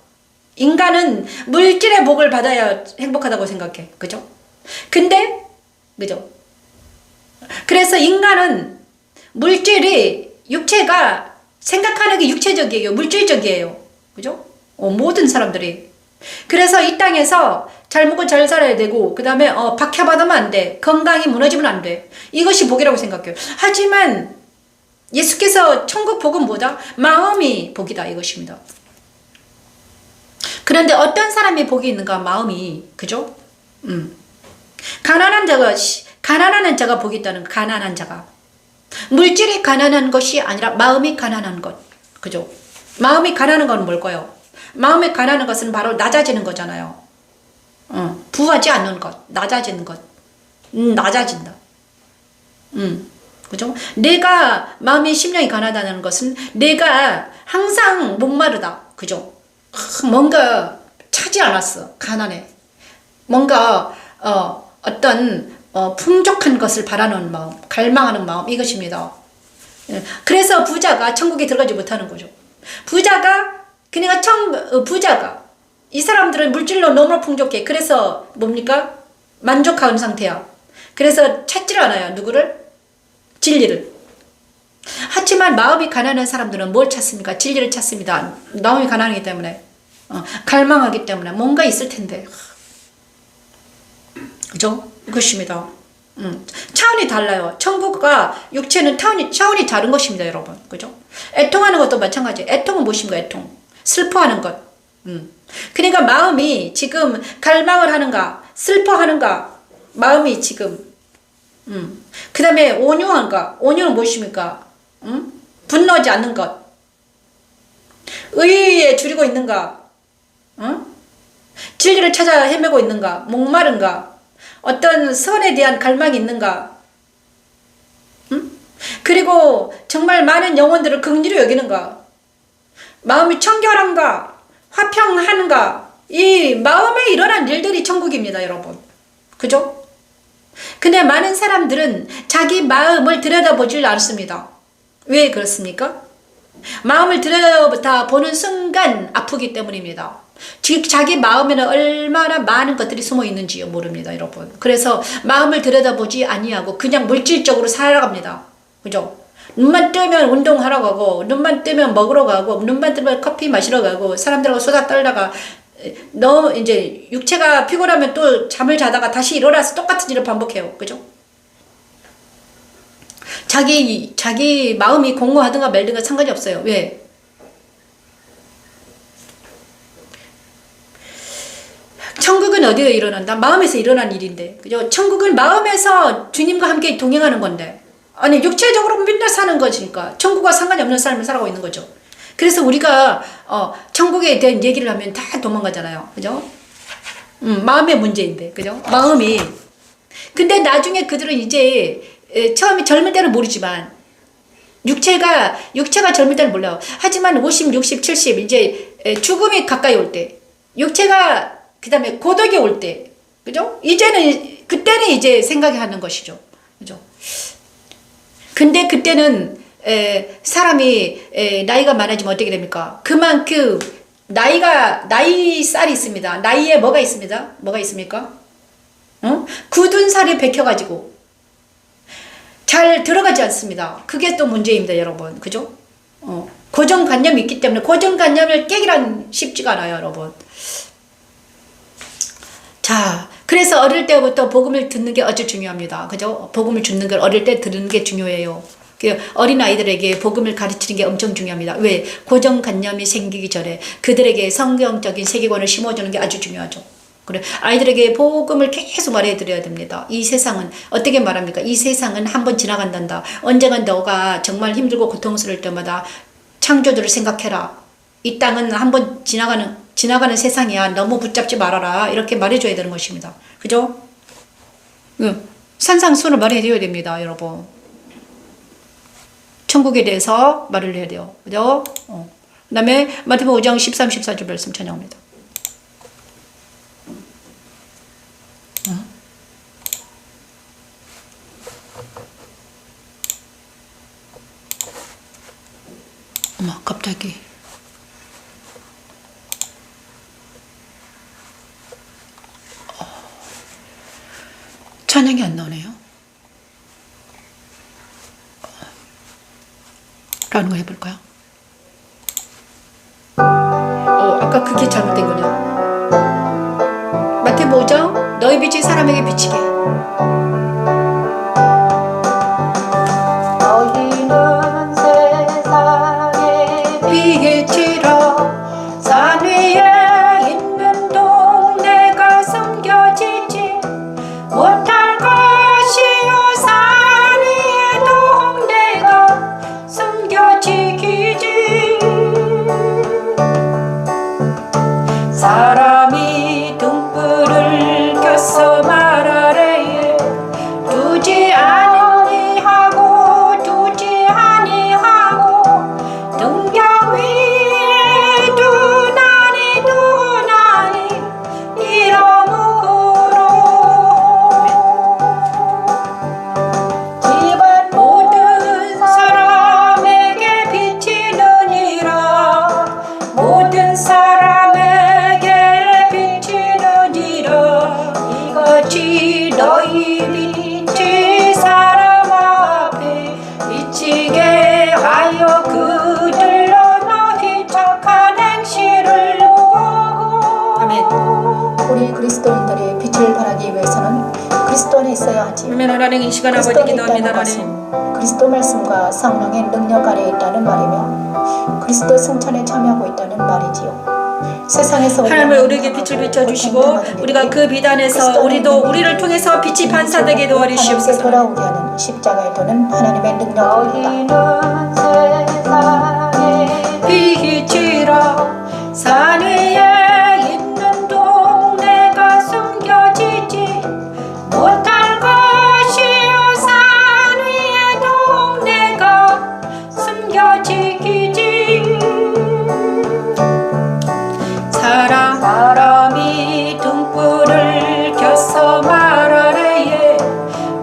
인간은 물질의 복을 받아야 행복하다고 생각해. 그죠? 근데, 그죠? 그래서 인간은 육체가 생각하는 게 육체적이에요. 물질적이에요. 그죠? 모든 사람들이. 그래서 이 땅에서 잘 먹고 잘 살아야 되고, 그 다음에 박해받으면 안 돼. 건강이 무너지면 안 돼. 이것이 복이라고 생각해요. 하지만 예수께서 천국 복은 뭐다? 마음이 복이다 이것입니다. 그런데 어떤 사람이 복이 있는가? 마음이. 그죠? 가난한 자가 복이 있다는 거. 가난한 자가. 물질이 가난한 것이 아니라 마음이 가난한 것. 그죠? 마음이 가난한 건 뭘까요? 마음이 가난한 것은 바로 낮아지는 거잖아요. 부하지 않는 것, 낮아지는 것. 낮아진다. 그죠? 내가 마음이 심령이 가난하다는 것은 내가 항상 목마르다. 그죠? 뭔가 차지 않았어. 가난해. 뭔가 어떤 풍족한 것을 바라는 마음, 갈망하는 마음, 이것입니다. 그래서 부자가 천국에 들어가지 못하는 거죠. 부자가 이 사람들은 물질로 너무 풍족해. 그래서 뭡니까? 만족한 상태야. 그래서 찾질 않아요. 누구를? 진리를. 하지만 마음이 가난한 사람들은 뭘 찾습니까? 진리를 찾습니다. 마음이 가난하기 때문에. 갈망하기 때문에 뭔가 있을 텐데. 그죠? 그것입니다. 차원이 달라요. 천국과 육체는 차원이 다른 것입니다, 여러분. 그죠? 애통하는 것도 마찬가지. 애통은 무엇입니까? 애통. 슬퍼하는 것. 그러니까 마음이 지금 갈망을 하는가, 슬퍼하는가, 마음이 지금, 그 다음에 온유한가, 온유는 무엇입니까? 분노하지 않는 것. 의에 줄이고 있는가, 진리를 찾아 헤매고 있는가, 목마른가, 어떤 선에 대한 갈망이 있는가, 그리고 정말 많은 영혼들을 긍휼히 여기는가, 마음이 청결한가, 화평하는가. 이 마음에 일어난 일들이 천국입니다, 여러분. 그죠? 근데 많은 사람들은 자기 마음을 들여다보질 않습니다. 왜 그렇습니까? 마음을 들여다보는 순간 아프기 때문입니다. 자기 마음에는 얼마나 많은 것들이 숨어 있는지 모릅니다, 여러분. 그래서 마음을 들여다보지 아니하고 그냥 물질적으로 살아갑니다. 그죠? 눈만 뜨면 운동하러 가고, 눈만 뜨면 먹으러 가고, 눈만 뜨면 커피 마시러 가고, 사람들하고 수다 떨다가 너무 이제 육체가 피곤하면 또 잠을 자다가 다시 일어나서 똑같은 일을 반복해요. 그죠? 자기 마음이 공허하든가 말든가 상관이 없어요. 왜? 천국은 어디에 일어난다? 마음에서 일어난 일인데. 그죠? 천국은 마음에서 주님과 함께 동행하는 건데. 아니 육체적으로 맨날 사는 것이니까 천국과 상관이 없는 삶을 살아가고 있는 거죠. 그래서 우리가 천국에 대한 얘기를 하면 다 도망가잖아요. 그죠? 마음의 문제인데. 그죠? 마음이. 근데 나중에 그들은 이제 처음에 젊을 때는 모르지만 육체가 젊을 때는 몰라요. 하지만 50, 60, 70 이제 죽음이 가까이 올 때, 육체가 그 다음에 고독이 올 때, 그죠? 그때는 이제 생각이 하는 것이죠. 그죠? 근데 그때는 사람이 나이가 많아지면 어떻게 됩니까? 그만큼 나이 쌀이 있습니다. 나이에 뭐가 있습니다? 뭐가 있습니까? 굳은 살이 bek혀가지고 잘 들어가지 않습니다. 그게 또 문제입니다, 여러분. 그죠? 고정관념이 있기 때문에 고정관념을 깨기란 쉽지가 않아요, 여러분. 자, 그래서 어릴 때부터 복음을 듣는 게 아주 중요합니다. 그죠? 복음을 듣는 걸 어릴 때 듣는 게 중요해요. 어린 아이들에게 복음을 가르치는 게 엄청 중요합니다. 왜? 고정관념이 생기기 전에 그들에게 성경적인 세계관을 심어주는 게 아주 중요하죠. 그래, 아이들에게 복음을 계속 말해드려야 됩니다. 이 세상은 어떻게 말합니까? 이 세상은 한번 지나간단다. 언젠간 너가 정말 힘들고 고통스러울 때마다 창조주를 생각해라. 이 땅은 한번 지나가는 세상이야. 너무 붙잡지 말아라. 이렇게 말해줘야 되는 것입니다. 그죠? 산상수훈을 말해드려야 됩니다, 여러분. 천국에 대해서 말을 해야 돼요. 그죠? 그 다음에 마태복음 5장 13, 14절 말씀 찬양합니다. 어머, 갑자기. 찬양이 안 나오네요. 라는 거 해볼까요? 아까 그게 잘못된 거냐? 마태복음 5장 너희 빛이 사람에게 비치게. 너희는 세상의 빛이라 산 위에 있는 동네가 숨겨지지 못할 것이요 산 위에 동네가 숨겨지기지. 사람이 등불을 켜서 말하래에 두지 아니하고 두지 아니하고 등경 위에 두나니 이러므로 집안 모든 사람에게 비치느니라. 모든 사람에게 비치느니라. 이같이 너희 빛이 사람 앞에 비치게 하여 그들로 너희 착한 행실을 보고. 아멘. 우리 그리스도인들이 빛을 발하기 위해서는 그리스도 안에 있어야 하지. 아멘. 하나님 이 시간 아버지 그리스도 안에 기도합니다. 있다는 하나님. 것은 그리스도 말씀과 성령의 능력 아래 있다는 말이며 그리스도 승천에 참여하고 있다는 말이지요. 세상에서 하나님을 우리에게 빛을 비춰주시고 우리가 그 빛 안에서 우리도 우리를 통해서 빛이 반사되게 도와주시옵소서. 돌아오게 하는 십자가에 도는 하나님의 능력입니다. 빛이라 산 위에 있는 동네가 숨겨지지 못할 것이요 산 위에 동네가 숨겨지기지. 사람이 등불을 켜서 말하래에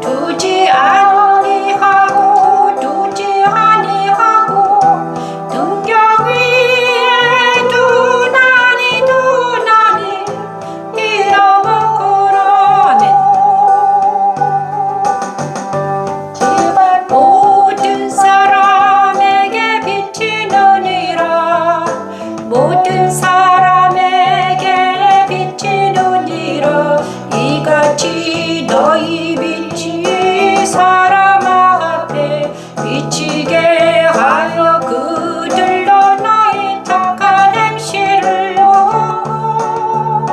두지 아니하고 두지 아니하고 등경 위에 두나니 이러므로. 아멘. 집안 모든 사람에게 비치느니라. 모든 사람에게 비치느니라. 이같이 너희 빛이 사람 앞에 비치게 하여 그들로 너희 착한 행실을 보고.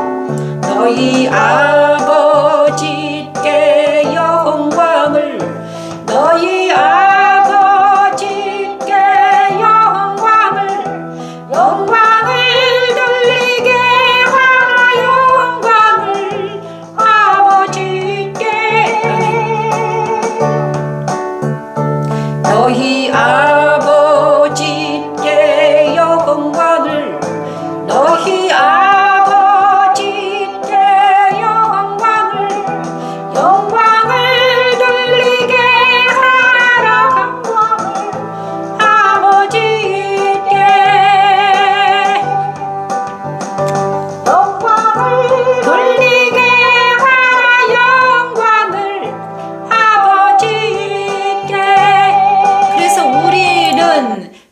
너희 아버지께 영광을 너희 아버지께 영광을 돌리게 하라. 영광을 아버지께. 너희 아버지께 영광을 너희 아버지께 영광을 돌리게 하라. 영광을 아버지께. 영광을 돌리게 하라. 영광을 아버지께.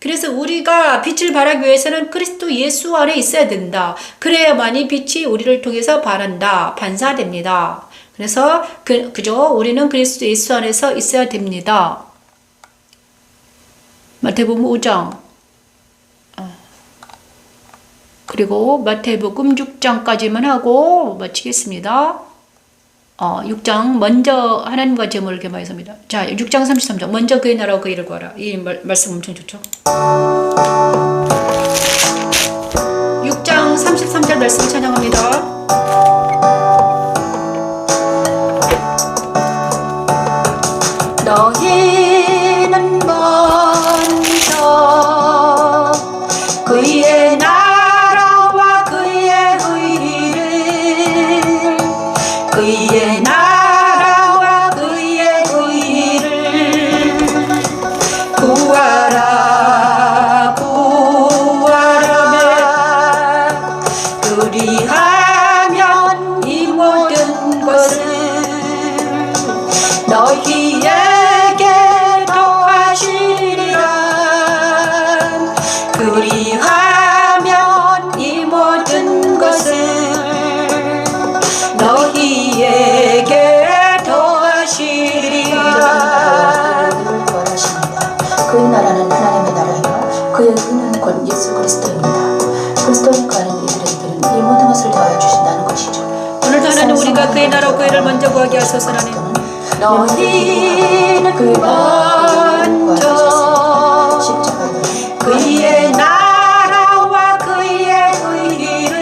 그래서 우리가 빛을 발하기 위해서는 그리스도 예수 안에 있어야 된다. 그래야만이 빛이 우리를 통해서 발한다. 반사됩니다. 그래서 그죠? 우리는 그리스도 예수 안에서 있어야 됩니다. 마태복음 5장 그리고 마태복음 6장까지만 하고 마치겠습니다. 6장 먼저 하나님과 제물을 겸하였습니다. 자, 6장 33절 먼저 그의 나라와 그의 일을 구하라. 이 말씀 엄청 좋죠. 6장 33절 말씀 찬양합니다. 너희는 먼저 그의 나라와 그의 의를 그의 나라와 그의 의를 구하라 구하라며 그리하면 나라는 하나님의 나라이며 그의 의는 곧 예수 그리스도입니다. 그리스도에 거하는 이들에게는 이 모든 것을 더하여 주신다는 것이죠. 오늘도 하나님 우리가 그의 나라와 그의 를 먼저 구하게 하소서. 하나님 너희는 먼저 그의 나라와 그의 의를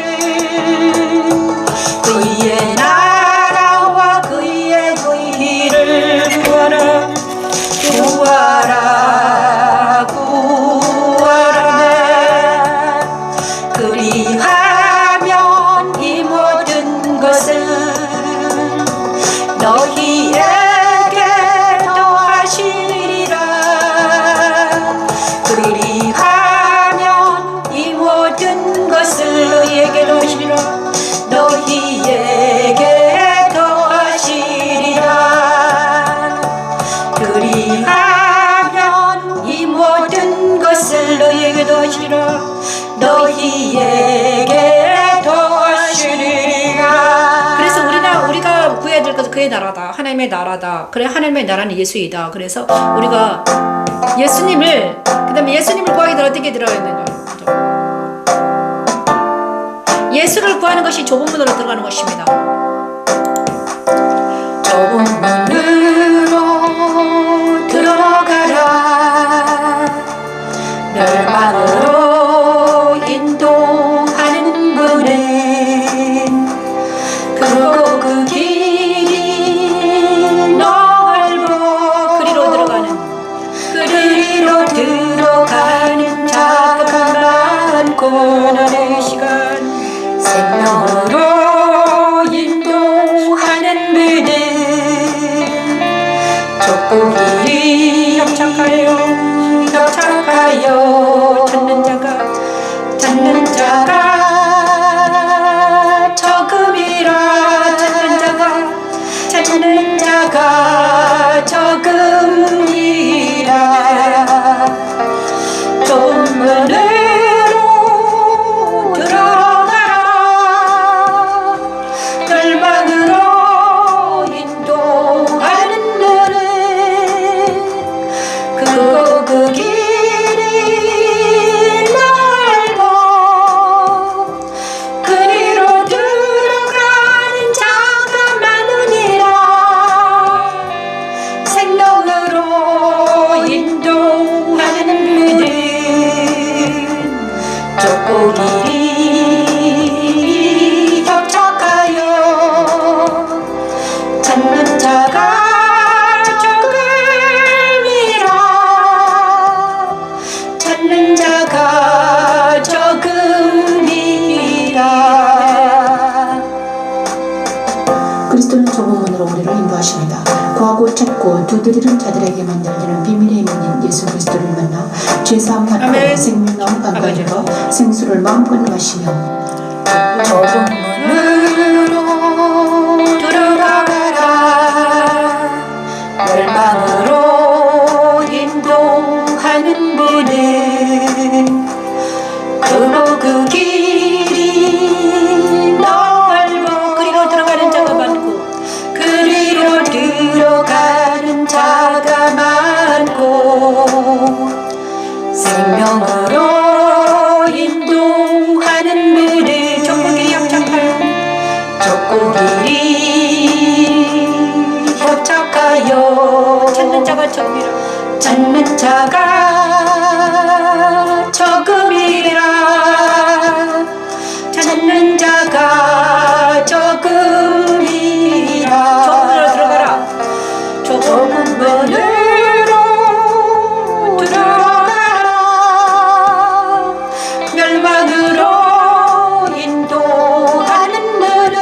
그의 나라와 그의 의를 구하라 구하라 구하라. 그리하면 이 모든 것을 너희에게 더하시리라. 그리하면 이 모든 것을 너희에게 더하시리라. 너희에게 더하시리라. 그리하면 이 모든 것을 너희에게 더하시리라. 너희에게 더하시리라. 그래서 우리가 구해야 될 것은 그의 나라다. 하나님의 나라다. 그래 하나님의 나라는 예수이다. 그래서 우리가 예수님을 그다음에 예수님을 구하게 되면 어떻게 들어가야 되나요? 예수를 구하는 것이 좁은 문으로 들어가는 것입니다. 좁은 문으로 들어가라. 멸망으로 인도하는 문은 크고 그 길이 넓어. 그리로 들어가는 자가 많고 고난의 시간. 생명으로 인도하는 문은 좁고 길이 협착하여 찾는 자가 적음이라. 찾는 자가 적음이라. 좁은 문으로 들어가라. 멸망으로 인도하는 문은 크고 그 길이 넓어. 그리로 들어가는 자가 많으니라. 생명으로 인도하는 문은 좁고 길이 협착하여 찾는 자가 적음이라. 찾는 자가 적음이라. 그리스도는 좁은 문으로 우리를 인도하십니다. 구하고 찾고 두드리는 자들에게만 열리는 비밀의 문인 예수 그리스도를 만나 죄사함 받고 아멘. 생명나무 방가지고 생수를 마음껏 마시며 좁은 문으로 들어가라. 멸망으로 인도하는 문은 크고 그 길이 넓어. 그리로 들어가는 자가 많고 그리로 들어가는 자가 많고 생명으로 인도하는 문은 좁고 길이 협착하여 찾는 자가 적음이라. 찾는 자가 적음이라. 찾는 자가 적음이라. 좁은 문으로 들어가라. 좁은 문으로 들어가라. 멸망으로 인도하는 문은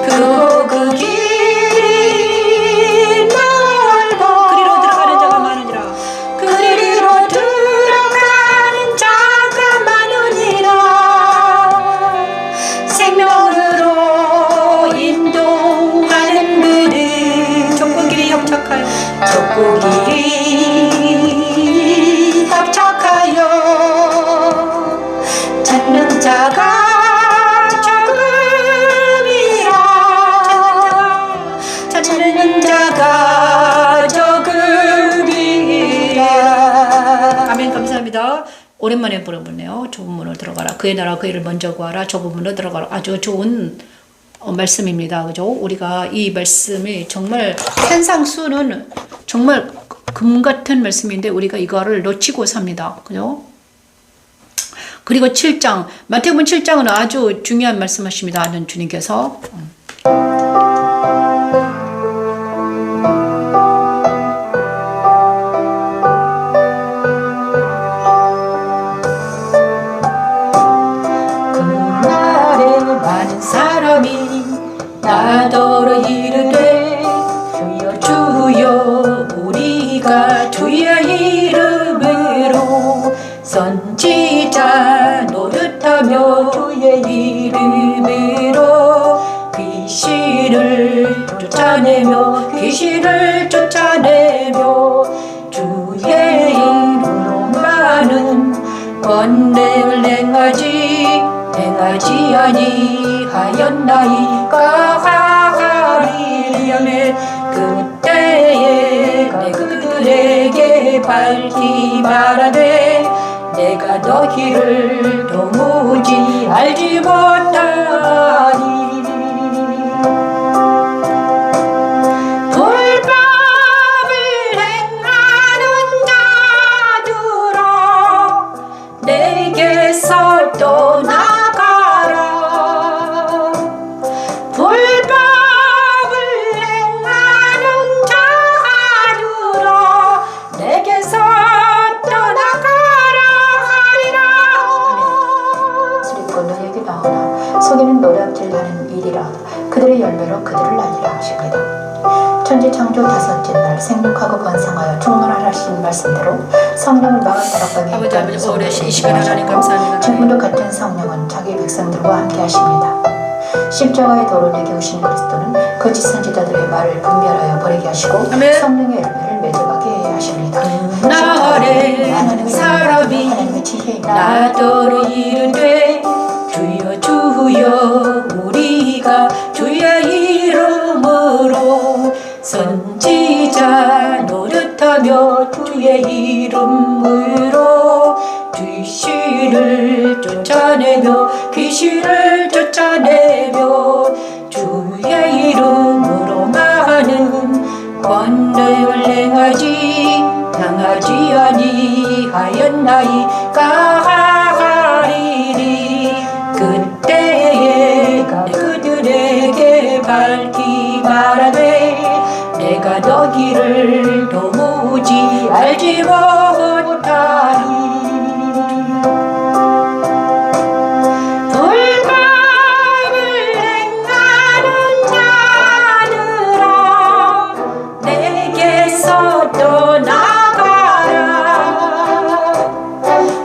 크고 그 길이 넓어. 그리로 들어가는 자가 많으니 감사합니다. 오랜만에 물어보네요. 좁은 문으로 들어가라. 그의 나라 그의 를 먼저 구하라. 좁은 문으로 들어가라. 아주 좋은 말씀입니다. 그죠? 우리가 이 말씀이 정말 산상수는 정말 금 같은 말씀인데 우리가 이거를 놓치고 삽니다. 그죠? 그리고 7장, 마태복음 7장은 아주 중요한 말씀하십니다. 하는 주님께서. 그날에 많은 사람이 나더러 이르되 주여 주여 우리가 주의 이름으로 선지자 노릇하며 주의 이름으로 귀신을 쫓아내며 주의 이름으로 많은 권능을 행하지 아니하였나이까 하리려면 그때에 내 그들에게 밝히 말하되 내가 너희를 도무지 알지 못하니 불법을 행하는 자들아 내게서 떠나가라. 불법을 행하는 자들아 내게서 너희에게 나오나 속이는 노략질하는 일이라 그들의 열매로 그들을 날리라 하십니다. 천지 창조 5째 날 생육하고 번성하여 충만하라 하신 말씀대로 성령을 마음 다락방에 아버지 오래 이 시간 하나님 감사합니다. 지금도 같은 성령은 자기 백성들과 함께 하십니다. 십자가의 도를 내게 오신 그리스도는 거짓 선지자들의 말을 분별하여 버리게 하시고 아멘. 성령의 열매를 맺어가게 하십니다. 나를 많은 사람이 나더러 이르되 주여 주여 우리가 주의 이름으로 선지자 노릇하며 주의 이름으로 귀신을 쫓아내며 주의 이름으로 많은 권능을 행하지 아니하였나이까 하리니 그때에 그들에게 밝히 말하되 내가 너희를 도무지 알지 못하니 불법을 행하는 자들아 내게서 떠나가라.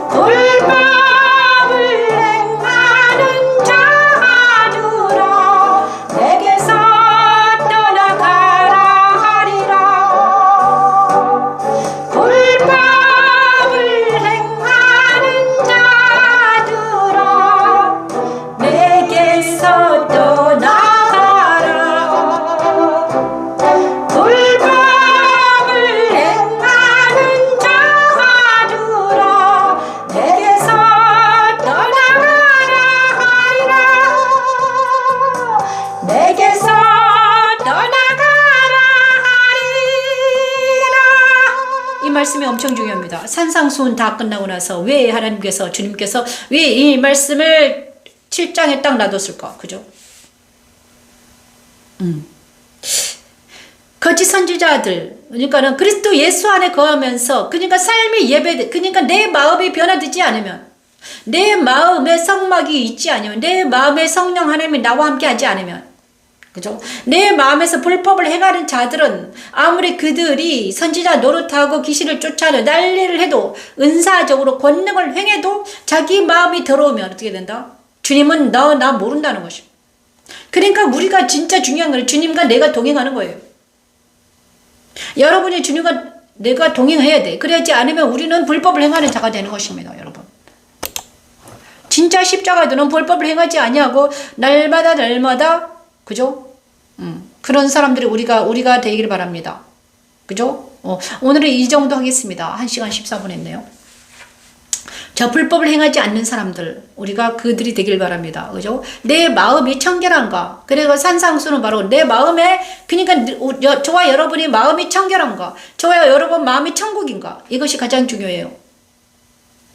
불법을 행하는 자들아 내게서 떠나가라 하리라. 불법을 행하는 자들아 내게서 떠나가라. 불법을 행하는 자들아 내게서 떠나가라 하리라. 내게서 떠나가라 하리라. 이 말씀이 엄청 중요합니다. 산상수훈 다 끝나고 나서 왜 하나님께서 주님께서 왜 이 말씀을 7장에 딱 놔뒀을까? 그죠? 거짓 선지자들, 그러니까는 그리스도 예수 안에 거하면서, 그러니까 삶이 그러니까 내 마음이 변화되지 않으면, 내 마음에 성막이 있지 않으면, 내 마음에 성령 하나님이 나와 함께 하지 않으면, 그죠? 내 마음에서 불법을 행하는 자들은 아무리 그들이 선지자 노릇하고 귀신을 쫓아내 난리를 해도 은사적으로 권능을 행해도 자기 마음이 더러우면 어떻게 된다? 주님은 나 모른다는 것이죠. 그러니까 우리가 진짜 중요한 건 주님과 내가 동행하는 거예요. 여러분이 주님과 내가 동행해야 돼. 그래야지 않으면 우리는 불법을 행하는 자가 되는 것입니다, 여러분. 진짜 십자가들은 불법을 행하지 아니하고 날마다 그죠? 그런 사람들이 우리가 되기를 바랍니다. 그죠? 오늘은 이 정도 하겠습니다. 1시간 14분 했네요. 저 불법을 행하지 않는 사람들, 우리가 그들이 되길 바랍니다. 그죠? 내 마음이 청결한가? 그리고 산상수는 바로 내 마음에, 그러니까 저와 여러분이 마음이 청결한가? 저와 여러분 마음이 천국인가? 이것이 가장 중요해요.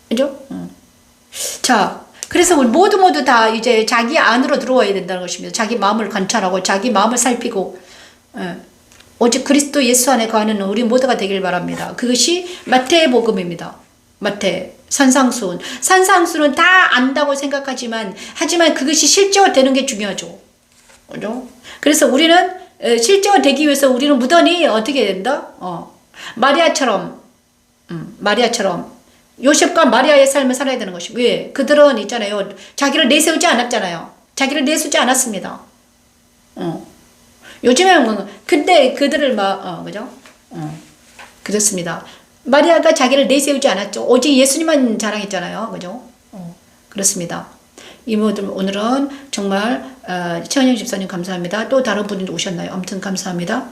그죠? 자, 그래서 우리 모두 다 이제 자기 안으로 들어와야 된다는 것입니다. 자기 마음을 관찰하고 자기 마음을 살피고, 오직 그리스도 예수 안에 거하는 우리 모두가 되길 바랍니다. 그것이 마태의 복음입니다. 마태, 산상수는 다 안다고 생각하지만, 하지만 그것이 실제화되는 게 중요하죠. 그죠? 그래서 우리는 실제화되기 위해서 우리는 무던히 어떻게 해야 된다? 마리아처럼 요셉과 마리아의 삶을 살아야 되는 것이. 왜? 그들은 있잖아요. 자기를 내세우지 않았잖아요. 자기를 내세우지 않았습니다. 요즘에는 근데 그들을 그죠? 그렇습니다. 마리아가 자기를 내세우지 않았죠. 오직 예수님만 자랑했잖아요. 그죠? 그렇습니다. 이모들 오늘은 정말 최은영 집사님 감사합니다. 또 다른 분들도 오셨나요? 아무튼 감사합니다.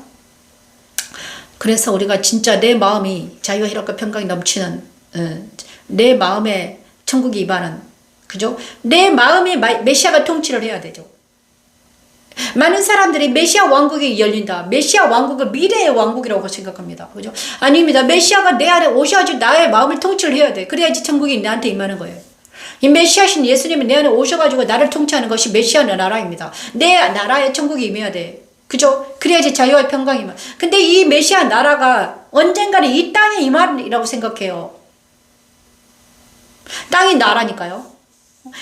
그래서 우리가 진짜 내 마음이 자유와 희락과 평강이 넘치는 내 마음에 천국이 임하는, 그죠? 내 마음이 메시아가 통치를 해야 되죠. 많은 사람들이 메시아 왕국이 열린다. 메시아 왕국을 미래의 왕국이라고 생각합니다. 그죠? 아닙니다. 메시아가 내 안에 오셔가지고 나의 마음을 통치를 해야 돼. 그래야지 천국이 나한테 임하는 거예요. 이 메시아신 예수님이 내 안에 오셔가지고 나를 통치하는 것이 메시아 나라입니다. 내 나라에 천국이 임해야 돼. 그죠? 그래야지 자유와 평강이 임하. 근데 이 메시아 나라가 언젠가는 이 땅에 임하리라고 생각해요. 땅이 나라니까요.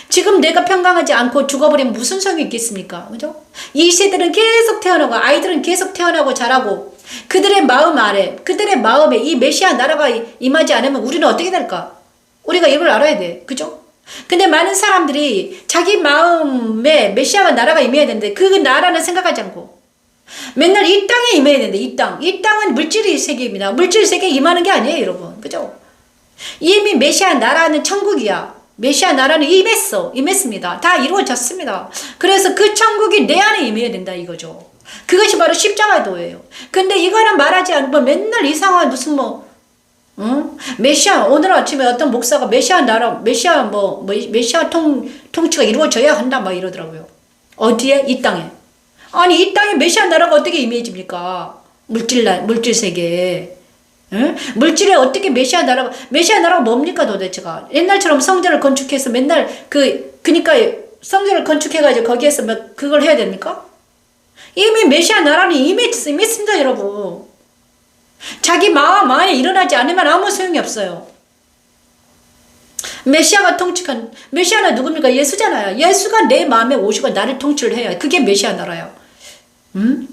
지금 내가 평강하지 않고 죽어버리면 무슨 소용이 있겠습니까? 그죠? 이 세대는 계속 태어나고, 아이들은 계속 태어나고 자라고, 그들의 마음 아래, 그들의 마음에 이 메시아 나라가 임하지 않으면 우리는 어떻게 될까? 우리가 이걸 알아야 돼. 그죠? 근데 많은 사람들이 자기 마음에 메시아가 나라가 임해야 되는데 그 나라는 생각하지 않고 맨날 이 땅에 임해야 되는데 이 땅은 물질의 세계입니다. 물질 세계에 임하는 게 아니에요, 여러분. 그죠? 이미 메시아 나라는 천국이야. 메시아 나라는 임했습니다. 다 이루어졌습니다. 그래서 그 천국이 내 안에 임해야 된다 이거죠. 그것이 바로 십자가도예요. 근데 이거는 말하지 않고 맨날 이상한 무슨 메시아, 오늘 아침에 어떤 목사가 메시아 통치가 이루어져야 한다 막 이러더라고요. 어디에? 이 땅에. 아니 이 땅에 메시아 나라가 어떻게 임해집니까? 물질 세계에. 응? 물질에 어떻게 메시아 나라가 뭡니까 도대체가? 옛날처럼 성전을 건축해서 맨날 그니까 성전을 건축해가지고 거기에서 막 그걸 해야 됩니까? 이미 메시아 나라는 임했습니다, 여러분. 자기 마음 안에 일어나지 않으면 아무 소용이 없어요. 메시아는 누굽니까? 예수잖아요. 예수가 내 마음에 오시고 나를 통치를 해야 그게 메시아 나라예요. 응?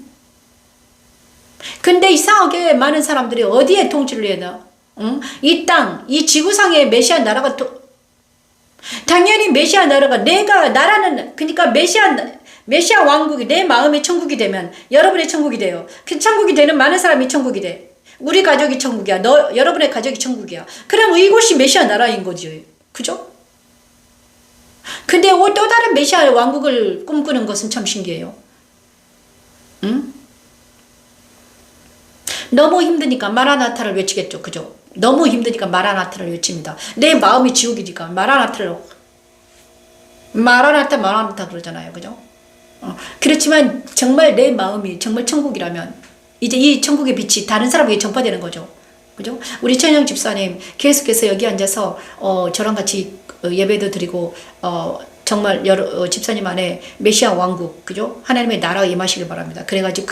근데 이상하게 많은 사람들이 어디에 통치를 해야 되나? 응? 이 땅, 이 지구상에 메시아 나라가 당연히 메시아 나라가 그러니까 메시아 왕국이 내 마음의 천국이 되면 여러분의 천국이 돼요. 그 천국이 되는 많은 사람이 천국이 돼. 우리 가족이 천국이야. 여러분의 가족이 천국이야. 그럼 이곳이 메시아 나라인 거지. 그죠? 근데 또 다른 메시아 왕국을 꿈꾸는 것은 참 신기해요. 응? 너무 힘드니까 마라나타를 외치겠죠. 그죠? 너무 힘드니까 마라나타를 외칩니다. 내 마음이 지옥이니까 마라나타 그러잖아요. 그죠? 그렇지만 정말 내 마음이 정말 천국이라면 이제 이 천국의 빛이 다른 사람에게 전파되는 거죠. 그죠? 우리 천영 집사님 계속해서 여기 앉아서 저랑 같이 예배도 드리고 정말 집사님 안에 메시아 왕국, 그죠? 하나님의 나라가 임하시길 바랍니다. 그래가지고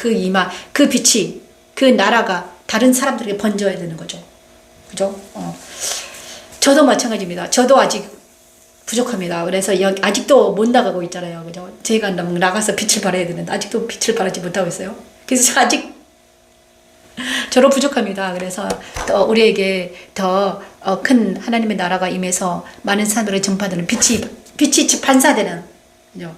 그 빛이, 그 나라가 다른 사람들에게 번져야 되는 거죠. 그죠? 저도 마찬가지입니다. 저도 아직 부족합니다. 그래서 아직도 못 나가고 있잖아요. 그죠? 제가 나가서 빛을 발해야 되는데 아직도 빛을 발하지 못하고 있어요. 그래서 아직 저로 부족합니다. 그래서 더 우리에게 더 큰 하나님의 나라가 임해서 많은 사람들에게 전파되는 빛이 반사되는, 그죠?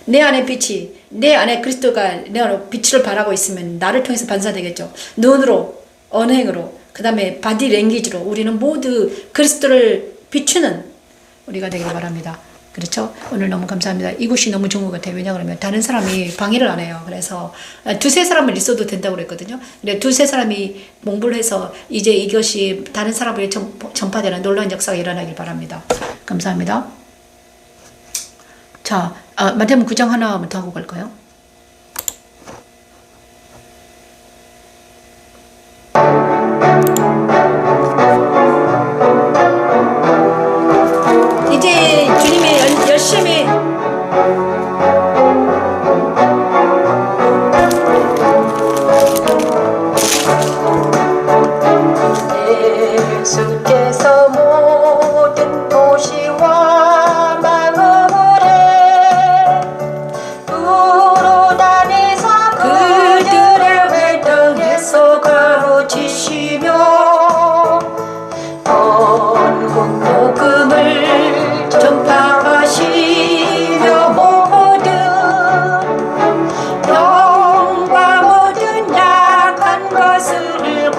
내 안에 빛이, 내 안에 그리스도가 내 안에 빛을 발하고 있으면 나를 통해서 반사되겠죠. 눈으로, 언행으로, 그 다음에 바디 랭귀지로 우리는 모두 그리스도를 비추는 우리가 되길 바랍니다. 그렇죠? 오늘 너무 감사합니다. 이곳이 너무 좋은 것 같아요. 왜냐 그러면 다른 사람이 방해를 안 해요. 그래서 두세 사람을 있어도 된다고 그랬거든요. 근데 두세 사람이 몽부를 해서 이제 이것이 다른 사람에게 전파되는 놀라운 역사가 일어나길 바랍니다. 감사합니다. 자, 마태복음 9장 하나부터 하고 갈까요? 이제 주님이 열심히 예수께서 모든 도시와 마을에 두루 다니사 그들의 회당에서 가르치시며 전국 복음을 전파하시며 모든 병과 모든 약한 것을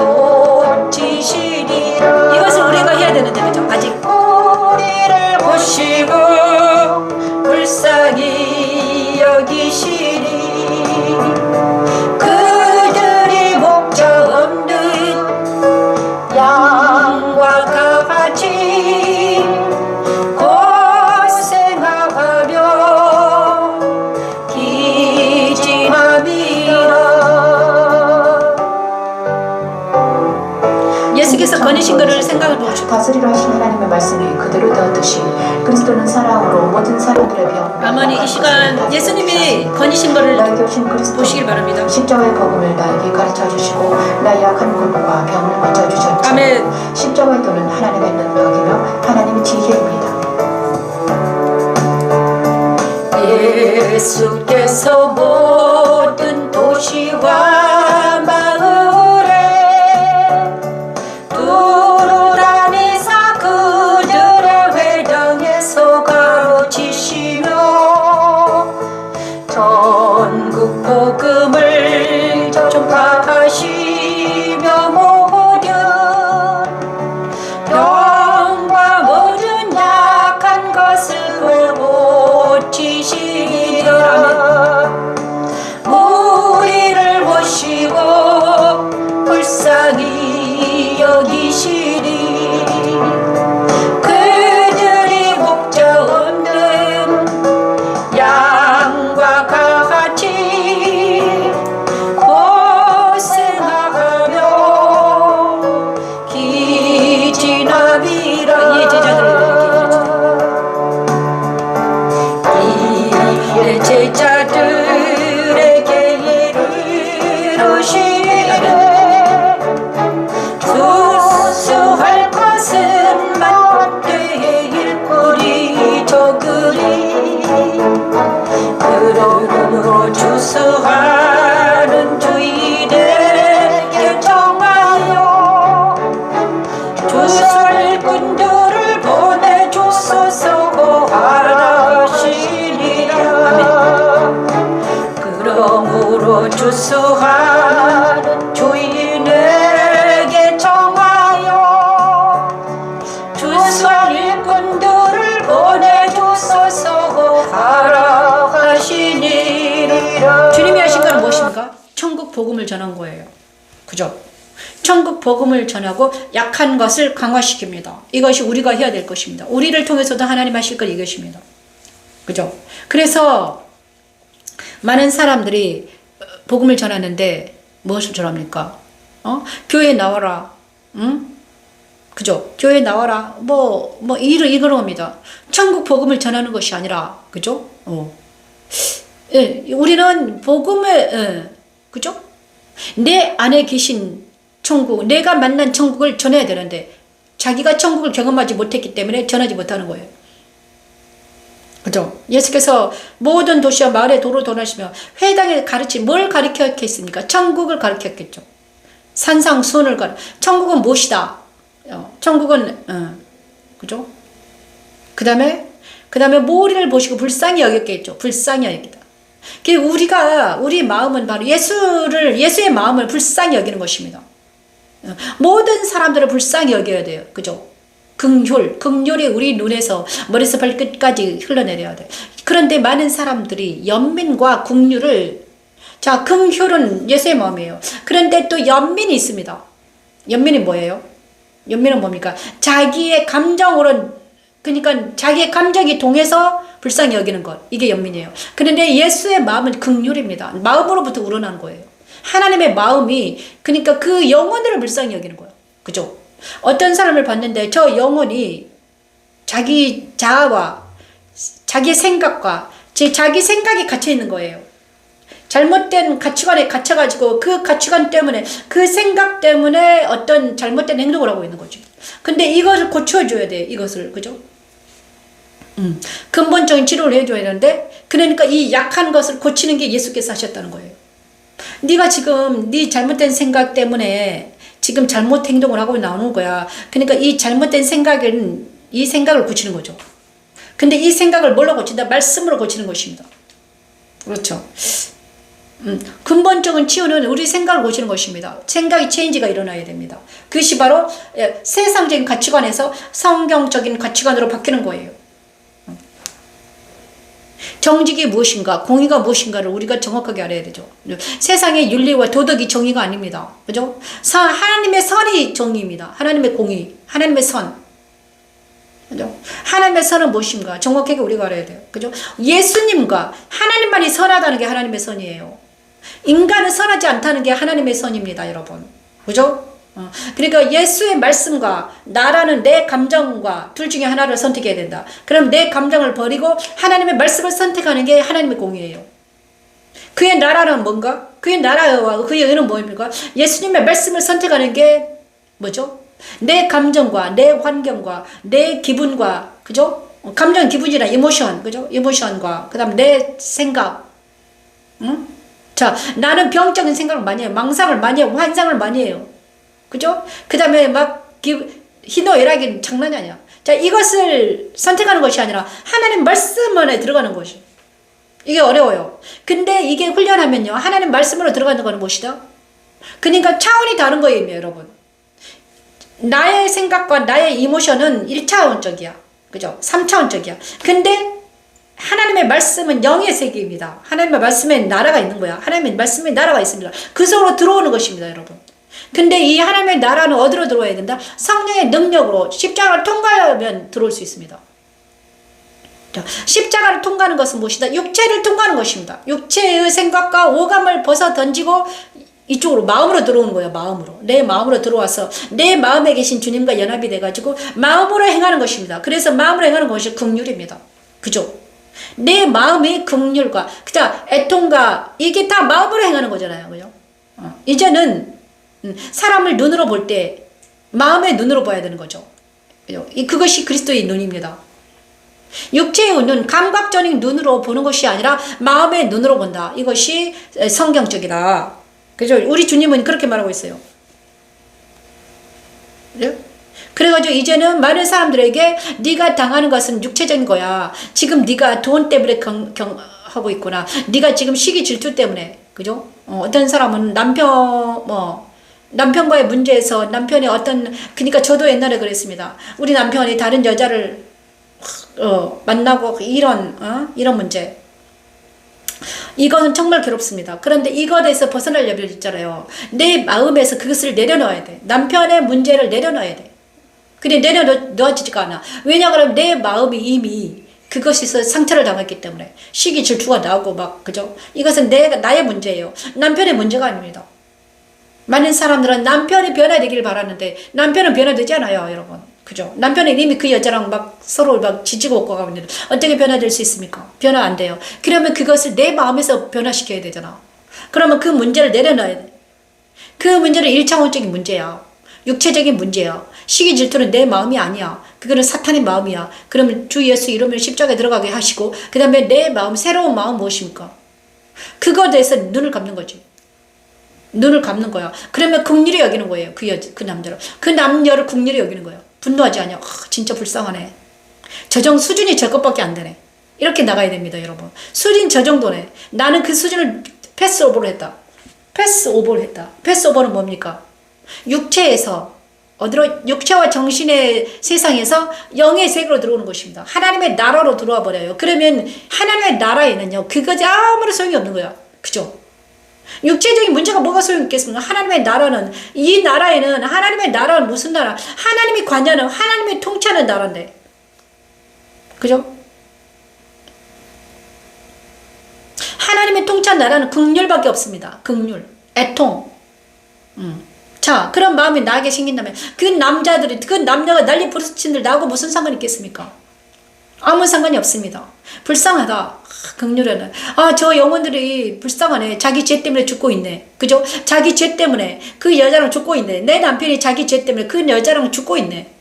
고치시리라. 이것을 우리가 해야 되는데 그죠? 아직 우리를 보시고 불쌍히 여기시리. 그들이 목자 없는 양과 같이 고생하며 기진함이라. 예수께서 거니신 것을 생각해 보시고 다스리라 하신 하나님의 말씀이 그대로 되었듯이 그리스도는 사랑으로 모든 사람들의 병. 아마니 이 시간 예수님이 거니신 것을 나에게 오신 그리스도 보시길 바랍니다. 십자가의 복음을 나에게 가르쳐 주시고 나의 약한 골과 병을 고쳐 주셨죠. 아멘. 십자가의 도는 하나님의 능력이며 하나님의 지혜입니다. 예수께서 모든 도시와 마을에 두루 다니사 그들의 회당에서 가르치시며 전국 복음을 전파하시며 모든 병과 모든 약한 것을 고치시리라. 우리를 보시고 불쌍히 여기시리. 그들이 목자 없는 양과 같이 고생하며 기진함이라. 이 제자들에게 이 제자들에게 이르시되 주수할 것은 만대의 일꾼이 적으리. 그러므로 주수하는 주인에게 정하여 주수할 일꾼들을 보내주소서 하라 하시니라. 그러므로 주수하는 주인에게 정하여 주수할 일꾼들을 보내주소서 하라 하시니라. 주님이 하신 것은 무엇입니까? 천국 복음을 전한 거예요. 그죠? 천국 복음을 전하고 약한 것을 강화시킵니다. 이것이 우리가 해야 될 것입니다. 우리를 통해서도 하나님 하실 것 이것입니다. 그죠? 그래서 많은 사람들이 복음을 전하는데 무엇을 전합니까? 교회에 나와라. 응? 그죠? 교회에 나와라. 이런 겁니다. 천국 복음을 전하는 것이 아니라, 그죠? 예, 우리는 복음을, 그죠? 내 안에 계신 천국, 내가 만난 천국을 전해야 되는데, 자기가 천국을 경험하지 못했기 때문에 전하지 못하는 거예요. 그죠? 예수께서 모든 도시와 마을에 도로 도나시며 회당에 뭘 가르쳤겠습니까? 천국을 가르쳤겠죠. 산상수훈을 천국은 무엇이다? 천국은 그죠? 그 다음에 모리를 보시고 불쌍히 여겼겠죠. 불쌍히 여기다. 우리 마음은 바로 예수의 마음을 불쌍히 여기는 것입니다. 모든 사람들을 불쌍히 여겨야 돼요. 그죠? 긍휼이 우리 눈에서 머리에서 발끝까지 흘러내려야 돼. 그런데 많은 사람들이 연민과 긍휼을, 자, 긍휼은 예수의 마음이에요. 그런데 또 연민이 있습니다. 연민이 뭐예요? 연민은 뭡니까? 자기의 감정으로, 그러니까 자기의 감정이 동해서 불쌍히 여기는 것, 이게 연민이에요. 그런데 예수의 마음은 긍휼입니다. 마음으로부터 우러나는 거예요. 하나님의 마음이, 그러니까 그 영혼들을 불쌍히 여기는 거예요. 그죠? 어떤 사람을 봤는데 저 영혼이 자기 자아와 자기의 생각과 자기 생각이 갇혀 있는 거예요. 잘못된 가치관에 갇혀가지고 그 가치관 때문에, 그 생각 때문에 어떤 잘못된 행동을 하고 있는 거죠. 근데 이것을 고쳐줘야 돼, 이것을. 그죠? 근본적인 치료를 해줘야 되는데, 그러니까 이 약한 것을 고치는 게 예수께서 하셨다는 거예요. 네가 지금 네 잘못된 생각 때문에 지금 잘못 행동을 하고 나오는 거야. 그러니까 이 잘못된 생각은 이 생각을 고치는 거죠. 근데 이 생각을 뭘로 고친다? 말씀으로 고치는 것입니다. 그렇죠. 근본적인 치유는 우리 생각을 고치는 것입니다. 생각이 체인지가 일어나야 됩니다. 그것이 바로 세상적인 가치관에서 성경적인 가치관으로 바뀌는 거예요. 정직이 무엇인가, 공의가 무엇인가를 우리가 정확하게 알아야 되죠. 세상의 윤리와 도덕이 정의가 아닙니다. 그죠? 하나님의 선이 정의입니다. 하나님의 공의, 하나님의 선. 그죠? 하나님의 선은 무엇인가 정확하게 우리가 알아야 돼요. 그죠? 예수님과 하나님만이 선하다는 게 하나님의 선이에요. 인간은 선하지 않다는 게 하나님의 선입니다, 여러분. 그죠? 그러니까 예수의 말씀과 나라는 내 감정과 둘 중에 하나를 선택해야 된다. 그럼 내 감정을 버리고 하나님의 말씀을 선택하는 게 하나님의 공의예요. 그의 나라는 뭔가? 그의 나라와 그의 의는 뭐입니까? 예수님의 말씀을 선택하는 게 뭐죠? 내 감정과 내 환경과 내 기분과, 그죠? 감정, 기분이나 이모션, 그죠? 이모션과 그다음 내 생각. 응? 자, 나는 병적인 생각을 많이 해요. 망상을 많이 해요. 환상을 많이 해요. 그죠? 그 다음에 막 희노애락이 장난이 아니야. 자, 이것을 선택하는 것이 아니라 하나님 말씀 안에 들어가는 것이, 이게 어려워요. 근데 이게 훈련하면요, 하나님 말씀으로 들어가는 거는 무엇이다? 그러니까 차원이 다른 거예요, 여러분. 나의 생각과 나의 이모션은 1차원적이야. 그죠? 3차원적이야. 근데 하나님의 말씀은 영의 세계입니다. 하나님의 말씀에 나라가 있는 거야. 하나님의 말씀에 나라가 있습니다. 그 속으로 들어오는 것입니다, 여러분. 근데 이 하나님의 나라는 어디로 들어와야 된다? 성령의 능력으로 십자가를 통과하면 들어올 수 있습니다. 십자가를 통과하는 것은 무엇이다? 육체를 통과하는 것입니다. 육체의 생각과 오감을 벗어 던지고 이쪽으로 마음으로 들어오는 거예요. 마음으로. 내 마음으로 들어와서 내 마음에 계신 주님과 연합이 돼가지고 마음으로 행하는 것입니다. 그래서 마음으로 행하는 것이 긍휼입니다. 그죠? 내 마음의 긍휼과 그다 애통과 이게 다 마음으로 행하는 거잖아요. 그죠? 이제는 사람을 눈으로 볼 때 마음의 눈으로 봐야 되는 거죠. 그죠? 그것이 그리스도의 눈입니다. 육체의 눈, 감각적인 눈으로 보는 것이 아니라 마음의 눈으로 본다. 이것이 성경적이다. 그죠? 우리 주님은 그렇게 말하고 있어요. 그죠? 그래가지고 이제는 많은 사람들에게 네가 당하는 것은 육체적인 거야. 지금 네가 돈 때문에 하고 있구나. 네가 지금 시기 질투 때문에. 그죠? 어떤 사람은 남편과의 문제에서 남편이 그러니까 저도 옛날에 그랬습니다. 우리 남편이 다른 여자를 만나고 이런 문제. 이거는 정말 괴롭습니다. 그런데 이것에서 벗어날 여부가 있잖아요. 내 마음에서 그것을 내려놓아야 돼. 남편의 문제를 내려놔야 돼. 근데 내려놓아지지가 않아. 왜냐 그러면 내 마음이 이미 그것에서 상처를 당했기 때문에 시기 질투가 나오고 막, 그죠? 이것은 나의 문제예요. 남편의 문제가 아닙니다. 많은 사람들은 남편이 변화되기를 바라는데 남편은 변화되지 않아요, 여러분. 그죠? 남편은 이미 그 여자랑 막 서로 막 지지고 오고 가고 있는데 어떻게 변화될 수 있습니까? 변화 안 돼요. 그러면 그것을 내 마음에서 변화시켜야 되잖아. 그러면 그 문제를 내려놔야 돼. 그 문제는 1차원적인 문제야. 육체적인 문제야. 시기 질투는 내 마음이 아니야. 그거는 사탄의 마음이야. 그러면 주 예수 이름을 십자가에 들어가게 하시고 그 다음에 내 마음, 새로운 마음 무엇입니까? 그거에 대해서 눈을 감는 거지. 눈을 감는 거야. 그러면 긍휼히 여기는 거예요. 그 남자를. 그 남녀를 긍휼히 여기는 거예요. 분노하지 않냐. 진짜 불쌍하네. 수준이 저것밖에 안 되네. 이렇게 나가야 됩니다, 여러분. 수준 저 정도네. 나는 그 수준을 패스오버를 했다. 패스오버를 했다. 패스오버는 뭡니까? 육체에서 어디로? 육체와 정신의 세상에서 영의 세계로 들어오는 것입니다. 하나님의 나라로 들어와 버려요. 그러면 하나님의 나라에는요, 그것이 아무런 소용이 없는 거야. 그죠? 육체적인 문제가 뭐가 소용이 있겠습니까? 하나님의 나라는, 이 나라에는, 하나님의 나라는 무슨 나라? 하나님이 관여하는, 하나님이 통치하는 나라인데. 그죠? 하나님의 통치한 나라는 긍휼밖에 없습니다. 긍휼, 애통. 자, 그런 마음이 나에게 생긴다면 그 남자들이, 그 남녀가 난리 부르친들 나하고 무슨 상관이 있겠습니까? 아무 상관이 없습니다. 불쌍하다. 긍휼하네. 아, 저 영혼들이 불쌍하네. 자기 죄 때문에 죽고 있네. 그죠? 자기 죄 때문에 그 여자랑 죽고 있네. 내 남편이 자기 죄 때문에 그 여자랑 죽고 있네.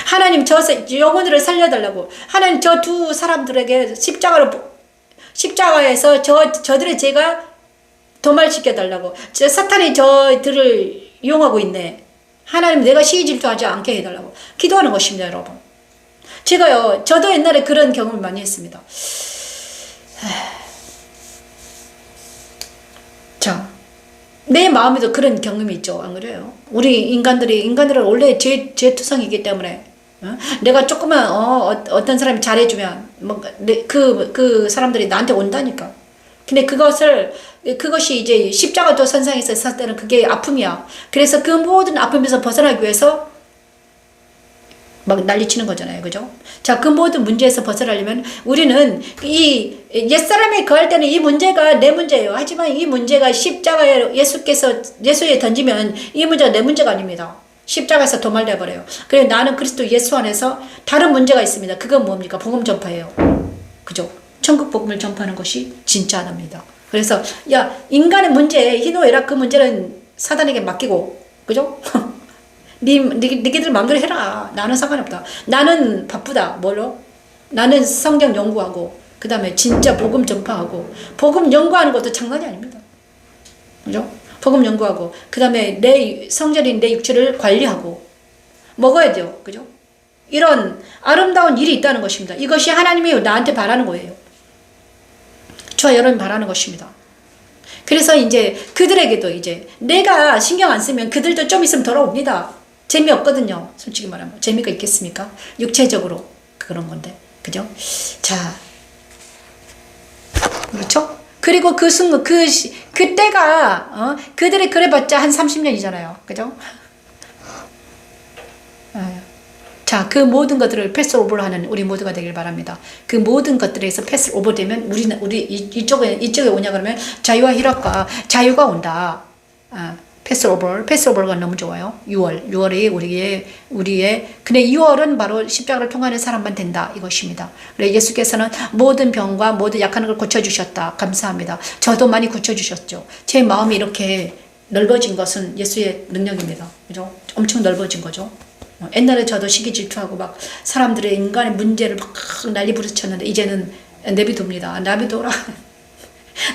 하나님 저 영혼들을 살려달라고. 하나님 저 두 사람들에게 십자가에서 저들의 죄가 도말시켜달라고. 사탄이 저들을 이용하고 있네. 하나님 내가 시기질투하지 않게 해달라고 기도하는 것입니다, 여러분. 제가요, 저도 옛날에 그런 경험을 많이 했습니다. 자, 내 마음에도 그런 경험이 있죠. 안 그래요? 우리 인간들은 원래 죄투성이기 때문에, 내가 조금만, 어떤 사람이 잘해주면, 그 사람들이 나한테 온다니까. 근데 그것이 이제 십자가도 선상에서 섰을 때는 그게 아픔이야. 그래서 그 모든 아픔에서 벗어나기 위해서 막 난리치는 거잖아요. 그죠? 자, 그 모든 문제에서 벗어나려면 우리는 이 옛사람이 거할 때는 이 문제가 내 문제예요. 하지만 이 문제가 십자가에 예수에 던지면 이 문제가 내 문제가 아닙니다. 십자가에서 도말돼 버려요. 그래, 나는 그리스도 예수 안에서 다른 문제가 있습니다. 그건 뭡니까? 복음 전파예요. 그죠? 천국 복음을 전파하는 것이 진짜 하나입니다. 그래서 야, 인간의 문제, 희노애락 그 문제는 사단에게 맡기고, 그죠? 니들 마음대로 해라. 나는 상관없다. 나는 바쁘다. 뭐로? 나는 성경 연구하고, 그 다음에 진짜 복음 전파하고, 복음 연구하는 것도 장난이 아닙니다. 그죠? 복음 연구하고, 그 다음에 내 성전인 내 육체를 관리하고, 먹어야 돼요. 그죠? 이런 아름다운 일이 있다는 것입니다. 이것이 하나님이 나한테 바라는 거예요. 저와 여러분이 바라는 것입니다. 그래서 이제 그들에게도 이제 내가 신경 안 쓰면 그들도 좀 있으면 돌아옵니다. 재미없거든요. 솔직히 말하면. 재미가 있겠습니까? 육체적으로 그런 건데. 그죠? 자. 그렇죠? 그리고 그때가, 그들이 그래봤자 한 30년이잖아요. 그죠? 자, 그 모든 것들을 패스 오버를 하는 우리 모두가 되길 바랍니다. 그 모든 것들에서 패스 오버 되면 우리 이쪽에 오냐 그러면 자유와 희락과 자유가 온다. 패스 오버가 너무 좋아요. 6월이 우리의 근데 6월은 바로 십자가를 통하는 사람만 된다 이것입니다. 그래 예수께서는 모든 병과 모든 약한 걸 고쳐주셨다. 감사합니다. 저도 많이 고쳐주셨죠. 제 마음이 이렇게 넓어진 것은 예수의 능력입니다. 그죠? 엄청 넓어진 거죠. 옛날에 저도 시기 질투하고 막 사람들의 인간의 문제를 막 난리 부르쳤는데 이제는 내비둡니다. 내비둬라.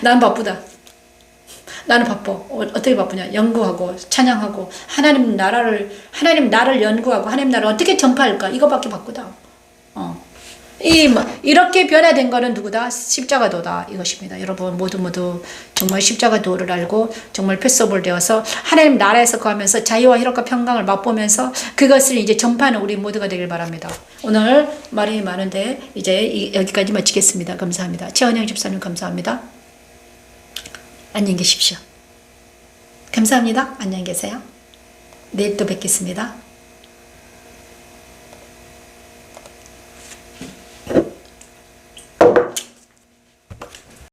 난 바쁘다. 나는 바빠. 어떻게 바쁘냐? 연구하고 찬양하고 하나님 나를 연구하고 하나님 나라를 어떻게 전파할까? 이거밖에 바쁘다. 이렇게 변화된 거는 누구다? 십자가도다 이것입니다. 여러분 모두 정말 십자가도를 알고 정말 패스오버를 되어서 하나님 나라에서 거하면서 자유와 희락과 평강을 맛보면서 그것을 이제 전파하는 우리 모두가 되길 바랍니다. 오늘 말이 많은데 이제 여기까지 마치겠습니다. 감사합니다. 최원영 집사님 감사합니다. 안녕히 계십시오. 감사합니다. 안녕히 계세요. 내일 또 뵙겠습니다.